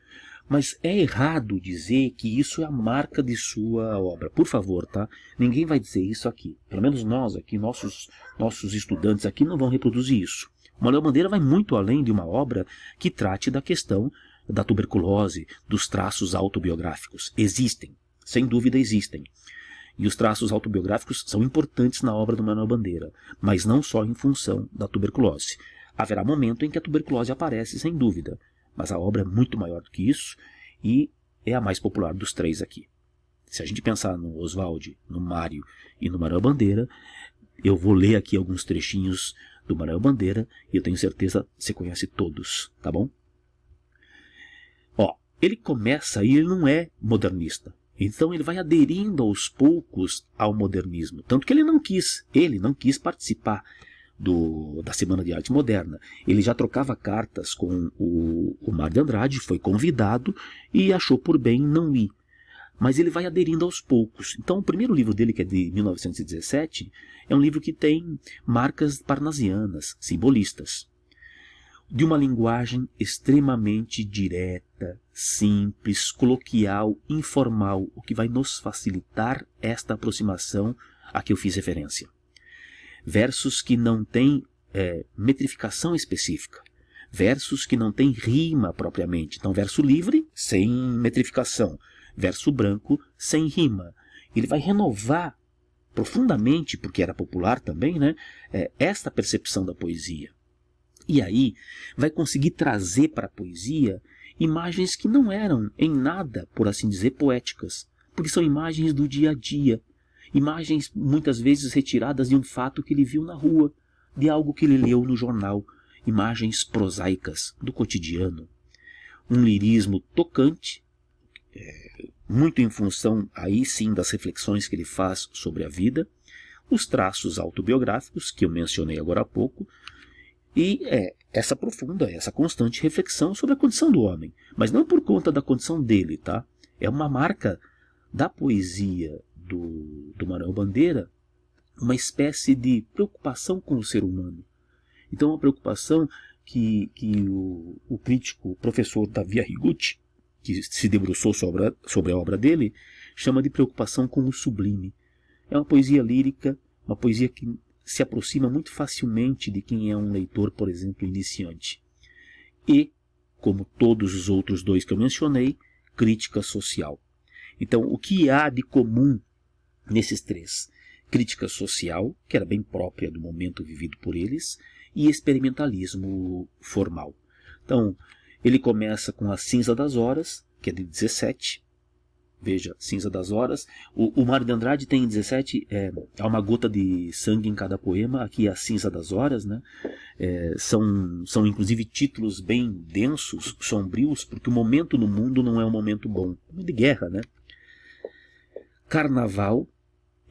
Mas é errado dizer que isso é a marca de sua obra. Por favor, tá? Ninguém vai dizer isso aqui. Pelo menos nós aqui, nossos estudantes aqui não vão reproduzir isso. Manuel Bandeira vai muito além de uma obra que trate da questão da tuberculose, dos traços autobiográficos. Existem, sem dúvida existem. E os traços autobiográficos são importantes na obra do Manuel Bandeira, mas não só em função da tuberculose. Haverá momento em que a tuberculose aparece, sem dúvida, mas a obra é muito maior do que isso e é a mais popular dos três aqui. Se a gente pensar no Oswald, no Mário e no Manuel Bandeira, eu vou ler aqui alguns trechinhos do Manuel Bandeira e eu tenho certeza que você conhece todos, tá bom? Ele começa e ele não é modernista. Então ele vai aderindo aos poucos ao modernismo. Tanto que ele não quis participar da Semana de Arte Moderna. Ele já trocava cartas com o Mário de Andrade, foi convidado e achou por bem não ir. Mas ele vai aderindo aos poucos. Então o primeiro livro dele, que é de 1917, é um livro que tem marcas parnasianas, simbolistas, de uma linguagem extremamente direta, simples, coloquial, informal, o que vai nos facilitar esta aproximação a que eu fiz referência. Versos que não têm metrificação específica, versos que não têm rima propriamente. Então, verso livre, sem metrificação, verso branco, sem rima. Ele vai renovar profundamente, porque era popular também, né, esta percepção da poesia. E aí vai conseguir trazer para a poesia imagens que não eram em nada, por assim dizer, poéticas, porque são imagens do dia a dia, imagens muitas vezes retiradas de um fato que ele viu na rua, de algo que ele leu no jornal. imagens prosaicas do cotidiano, um lirismo tocante, muito em função aí sim das reflexões que ele faz sobre a vida, os traços autobiográficos que eu mencionei agora há pouco, e essa profunda, essa constante reflexão sobre a condição do homem, mas não por conta da condição dele, tá? É uma marca da poesia do Manuel Bandeira, uma espécie de preocupação com o ser humano. Então, uma preocupação que o crítico, o professor Davi Arrigucci, que se debruçou sobre a obra dele, chama de preocupação com o sublime. É uma poesia lírica, uma poesia que se aproxima muito facilmente de quem é um leitor, por exemplo, iniciante. E, como todos os outros dois que eu mencionei, crítica social. Então, o que há de comum nesses três? Crítica social, que era bem própria do momento vivido por eles, e experimentalismo formal. Então, ele começa com A Cinza das Horas, que é de 17. Veja, Cinza das Horas. O Mário de Andrade tem 17, há uma gota de sangue em cada poema. Aqui é A Cinza das Horas, né? São inclusive títulos bem densos, sombrios, porque o momento no mundo não é um momento bom. É de guerra, né? Carnaval,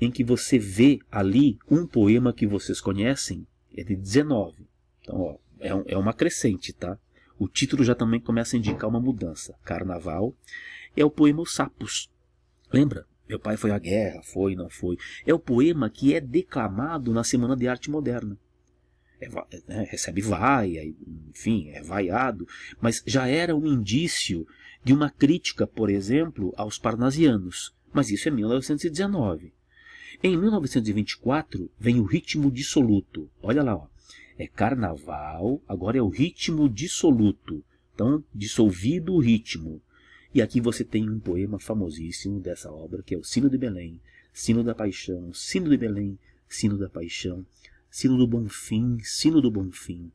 em que você vê ali um poema que vocês conhecem, é de 19. Então, ó, é uma crescente, tá? O título já também começa a indicar uma mudança. Carnaval é o poema Os Sapos. Lembra? Meu pai foi à guerra, foi, não foi. É o poema que é declamado na Semana de Arte Moderna. Recebe vaia, enfim, é vaiado, mas já era um indício de uma crítica, por exemplo, aos parnasianos. Mas isso é 1919. Em 1924 vem o Ritmo Dissoluto. Olha lá, ó. É carnaval, agora é o ritmo dissoluto. Então, dissolvido o ritmo. E aqui você tem um poema famosíssimo dessa obra, que é o Sino de Belém, Sino da Paixão, Sino de Belém, Sino da Paixão, Sino do Bonfim, Sino do Bonfim,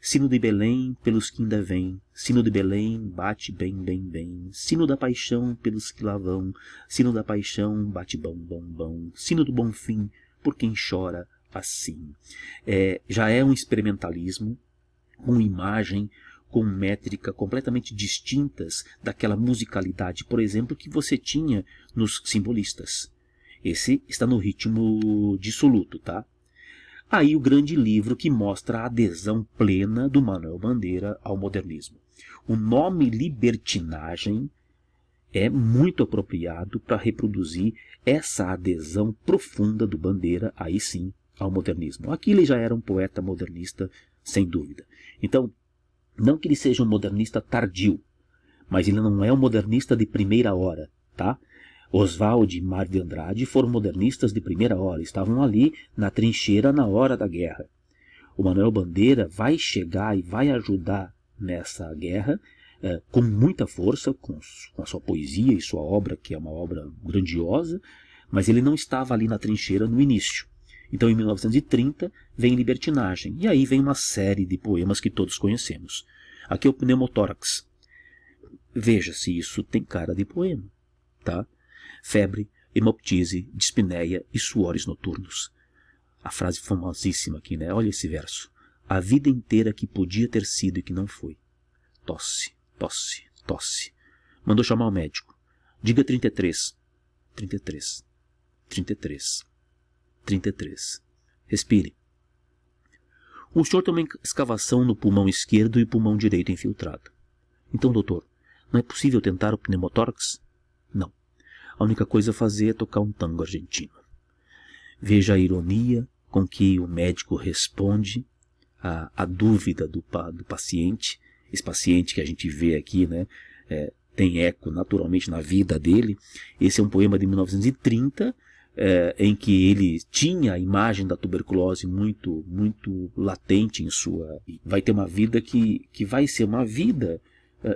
Sino de Belém pelos que ainda vêm, Sino de Belém bate bem, bem, bem, Sino da Paixão pelos que lá vão, Sino da Paixão bate bom, bom, bom, Sino do Bonfim por quem chora assim. Já é um experimentalismo, com imagem, com métrica completamente distintas daquela musicalidade, por exemplo, que você tinha nos simbolistas. Esse está no ritmo dissoluto, tá? Aí o grande livro que mostra a adesão plena do Manuel Bandeira ao modernismo. O nome Libertinagem é muito apropriado para reproduzir essa adesão profunda do Bandeira, aí sim, ao modernismo. Aqui ele já era um poeta modernista, sem dúvida. Então, não que ele seja um modernista tardio, mas ele não é um modernista de primeira hora, tá? Oswald e Mário de Andrade foram modernistas de primeira hora, estavam ali na trincheira na hora da guerra. O Manuel Bandeira vai chegar e vai ajudar nessa guerra com muita força, com a sua poesia e sua obra, que é uma obra grandiosa, mas ele não estava ali na trincheira no início. Então, em 1930, vem Libertinagem, e aí vem uma série de poemas que todos conhecemos. Aqui é o Pneumotórax. Veja se isso tem cara de poema, tá? Febre, hemoptise, dispneia e suores noturnos. A frase famosíssima aqui, né? Olha esse verso. A vida inteira que podia ter sido e que não foi. Tosse, tosse, tosse. Mandou chamar o médico. Diga 33. 33. 33. 33. Respire. O senhor tem uma escavação no pulmão esquerdo e pulmão direito infiltrado. Então, doutor, não é possível tentar o pneumotórax? Não. A única coisa a fazer é tocar um tango argentino. Veja a ironia com que o médico responde à dúvida do paciente. Esse paciente que a gente vê aqui, né, tem eco naturalmente na vida dele. Esse é um poema de 1930, em que ele tinha a imagem da tuberculose muito, muito latente em sua... Vai ter uma vida que vai ser uma vida,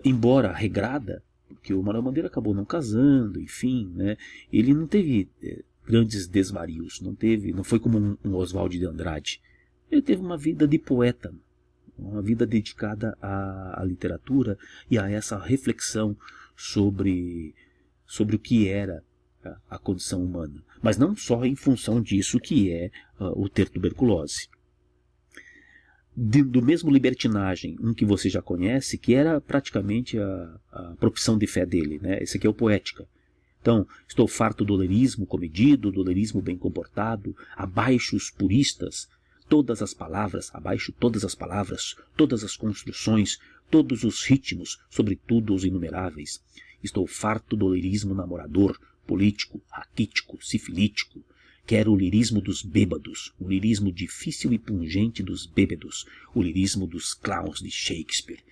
embora regrada, porque o Manuel Bandeira acabou não casando, enfim, né? Ele não teve grandes desvarios, não foi como um Oswald de Andrade. Ele teve uma vida de poeta, uma vida dedicada à literatura e a essa reflexão sobre o que era a condição humana, mas não só em função disso que é o ter tuberculose. do mesmo libertinagem, um que você já conhece, que era praticamente a profissão de fé dele, né? Esse aqui é o Poética. Então, estou farto do lirismo comedido, do lirismo bem comportado, abaixo os puristas, todas as palavras, abaixo todas as palavras, todas as construções, todos os ritmos, sobretudo os inumeráveis. Estou farto do lirismo namorador, político, raquítico, sifilítico. Quero o lirismo dos bêbados, o lirismo difícil e pungente dos bêbados, o lirismo dos clowns de Shakespeare.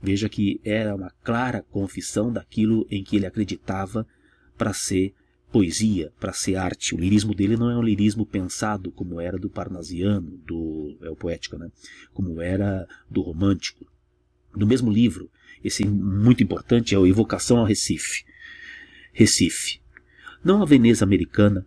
Veja que era uma clara confissão daquilo em que ele acreditava para ser poesia, para ser arte. O lirismo dele não é um lirismo pensado como era do parnasiano, é o Poética, né? Como era do romântico. No mesmo livro, esse muito importante é o Evocação ao Recife. Recife. Não a Veneza americana,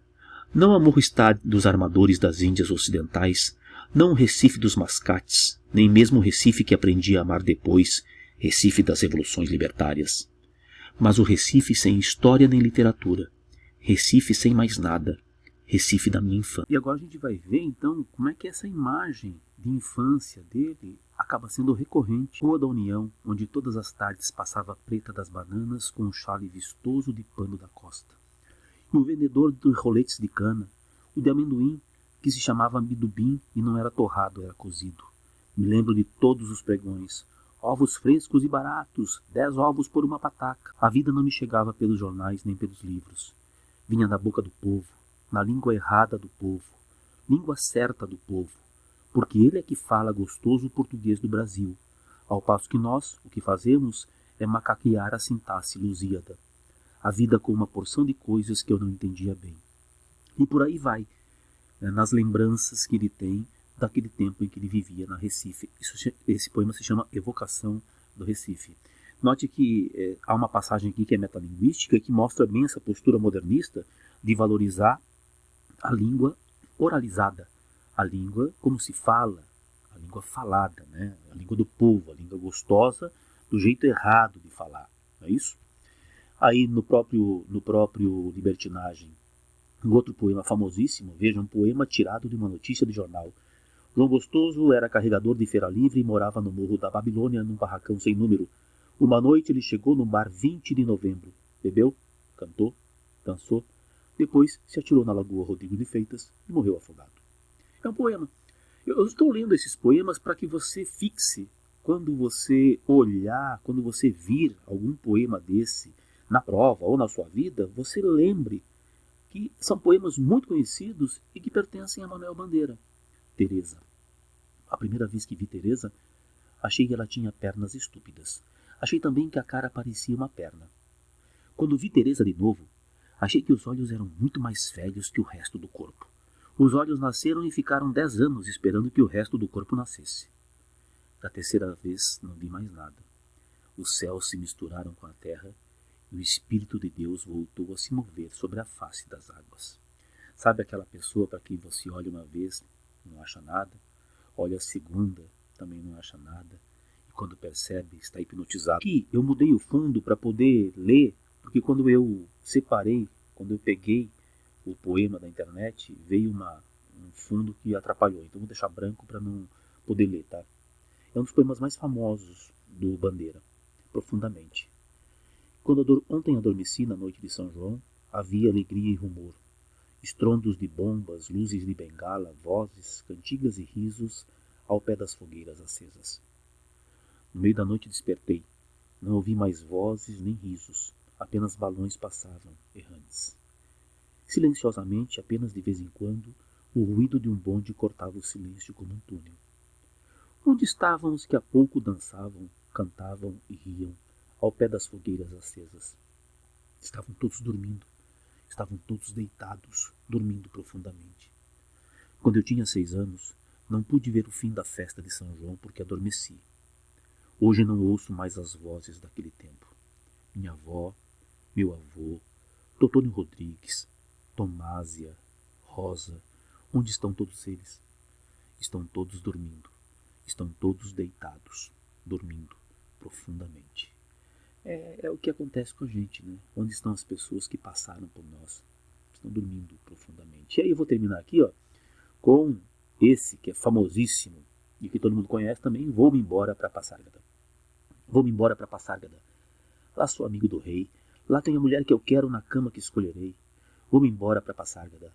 não a Morristad dos armadores das Índias Ocidentais, não o Recife dos mascates, nem mesmo o Recife que aprendi a amar depois, Recife das revoluções libertárias. Mas o Recife sem história nem literatura, Recife sem mais nada, Recife da minha infância. E agora a gente vai ver então como é que essa imagem de infância dele acaba sendo recorrente. Rua da União, onde todas as tardes passava a preta das bananas com um chale vistoso de pano da costa. E o vendedor de roletes de cana, o de amendoim, que se chamava midubim e não era torrado, era cozido. Me lembro de todos os pregões. Ovos frescos e baratos, 10 ovos por uma pataca. A vida não me chegava pelos jornais nem pelos livros. Vinha da boca do povo, na língua errada do povo, língua certa do povo, porque ele é que fala gostoso o português do Brasil, ao passo que nós, o que fazemos, é macaquear a sintaxe lusíada. A vida com uma porção de coisas que eu não entendia bem. E por aí vai, nas lembranças que ele tem daquele tempo em que ele vivia na Recife. Esse poema se chama Evocação do Recife. Note que há uma passagem aqui que é metalinguística que mostra bem essa postura modernista de valorizar a língua oralizada, a língua como se fala, a língua falada, né? A língua do povo, a língua gostosa do jeito errado de falar, não é isso? Aí no próprio Libertinagem, um outro poema famosíssimo, veja, um poema tirado de uma notícia de jornal. João Gostoso era carregador de feira livre e morava no morro da Babilônia, num barracão sem número. Uma noite ele chegou no bar 20 de novembro. Bebeu, cantou, dançou. Depois se atirou na lagoa Rodrigo de Freitas e morreu afogado. É um poema. Eu estou lendo esses poemas para que você fixe, quando você olhar, quando você vir algum poema desse na prova ou na sua vida, você lembre que são poemas muito conhecidos e que pertencem a Manuel Bandeira. Teresa. A primeira vez que vi Teresa, achei que ela tinha pernas estúpidas. Achei também que a cara parecia uma perna. Quando vi Teresa de novo, achei que os olhos eram muito mais velhos que o resto do corpo. Os olhos nasceram e ficaram 10 anos esperando que o resto do corpo nascesse. Da terceira vez não vi mais nada. Os céus se misturaram com a terra e o Espírito de Deus voltou a se mover sobre a face das águas. Sabe aquela pessoa para quem você olha uma vez, não acha nada, olha a segunda, também não acha nada, e quando percebe, está hipnotizado. Aqui eu mudei o fundo para poder ler, porque quando eu separei, quando eu peguei o poema da internet, veio um fundo que atrapalhou, então vou deixar branco para não poder ler, tá? É um dos poemas mais famosos do Bandeira, Profundamente. Ontem adormeci na noite de São João, havia alegria e rumor. Estrondos de bombas, luzes de bengala, vozes, cantigas e risos ao pé das fogueiras acesas. No meio da noite despertei. Não ouvi mais vozes nem risos, apenas balões passavam, errantes. Silenciosamente, apenas de vez em quando, o ruído de um bonde cortava o silêncio como um túnel. Onde estavam os que há pouco dançavam, cantavam e riam ao pé das fogueiras acesas? Estavam todos dormindo. Estavam todos deitados, dormindo profundamente. Quando eu tinha 6 anos, não pude ver o fim da festa de São João porque adormeci. Hoje não ouço mais as vozes daquele tempo. Minha avó, meu avô, Totônio Rodrigues, Tomásia, Rosa, onde estão todos eles? Estão todos dormindo. Estão todos deitados, dormindo profundamente. É o que acontece com a gente, né? Onde estão as pessoas que passaram por nós? Estão dormindo profundamente. E aí eu vou terminar aqui, ó, com esse que é famosíssimo, e que todo mundo conhece também, Vou-me embora para Passárgada. Vou-me embora para Passárgada. Lá sou amigo do rei, lá tenho a mulher que eu quero na cama que escolherei. Vou-me embora para Passárgada.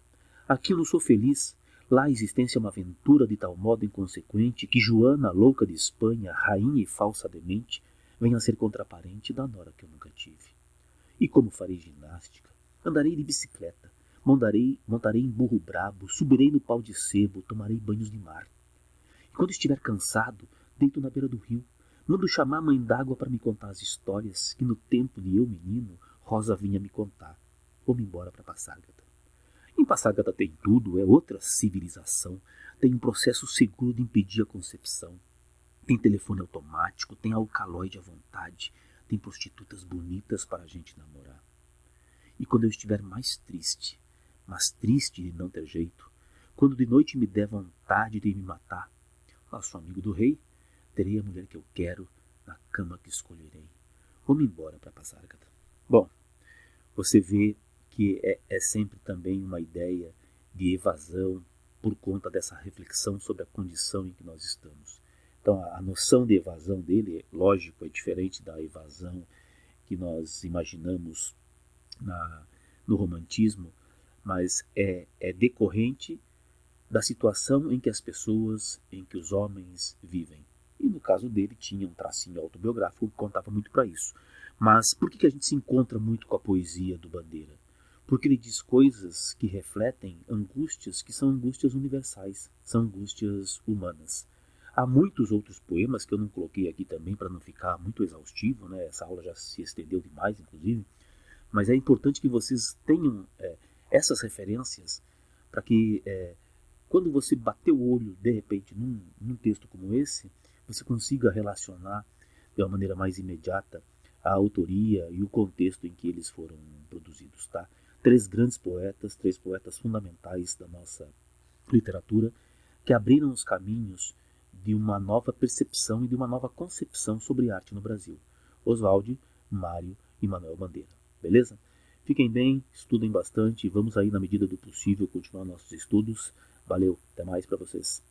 Aqui eu não sou feliz, lá a existência é uma aventura de tal modo inconsequente que Joana, louca de Espanha, rainha e falsa demente, venha a ser contraparente da nora que eu nunca tive. E como farei ginástica? Andarei de bicicleta, montarei em burro brabo, subirei no pau de sebo, tomarei banhos de mar. E quando estiver cansado, deito na beira do rio, mando chamar a mãe d'água para me contar as histórias que no tempo de eu menino, Rosa vinha me contar. Vou-me embora para Passárgada. Em Passárgada tem tudo, é outra civilização, tem um processo seguro de impedir a concepção. Tem telefone automático, tem alcaloide à vontade, tem prostitutas bonitas para a gente namorar. E quando eu estiver mais triste, mas triste de não ter jeito, quando de noite me der vontade de me matar, lá sou amigo do rei, terei a mulher que eu quero na cama que escolherei. Vou-me embora para Passárgada. Bom, você vê que é sempre também uma ideia de evasão por conta dessa reflexão sobre a condição em que nós estamos. Então a noção de evasão dele, lógico, é diferente da evasão que nós imaginamos no romantismo, mas é decorrente da situação em que as pessoas, em que os homens vivem. E no caso dele tinha um tracinho autobiográfico que contava muito para isso. Mas por que a gente se encontra muito com a poesia do Bandeira? Porque ele diz coisas que refletem angústias que são angústias universais, são angústias humanas. Há muitos outros poemas que eu não coloquei aqui também para não ficar muito exaustivo, né? Essa aula já se estendeu demais, inclusive. Mas é importante que vocês tenham essas referências para que quando você bater o olho, de repente, num texto como esse, você consiga relacionar de uma maneira mais imediata a autoria e o contexto em que eles foram produzidos. Tá? Três poetas fundamentais da nossa literatura, que abriram os caminhos de uma nova percepção e de uma nova concepção sobre arte no Brasil. Oswald, Mário e Manuel Bandeira. Beleza? Fiquem bem, estudem bastante e vamos aí, na medida do possível, continuar nossos estudos. Valeu, até mais para vocês.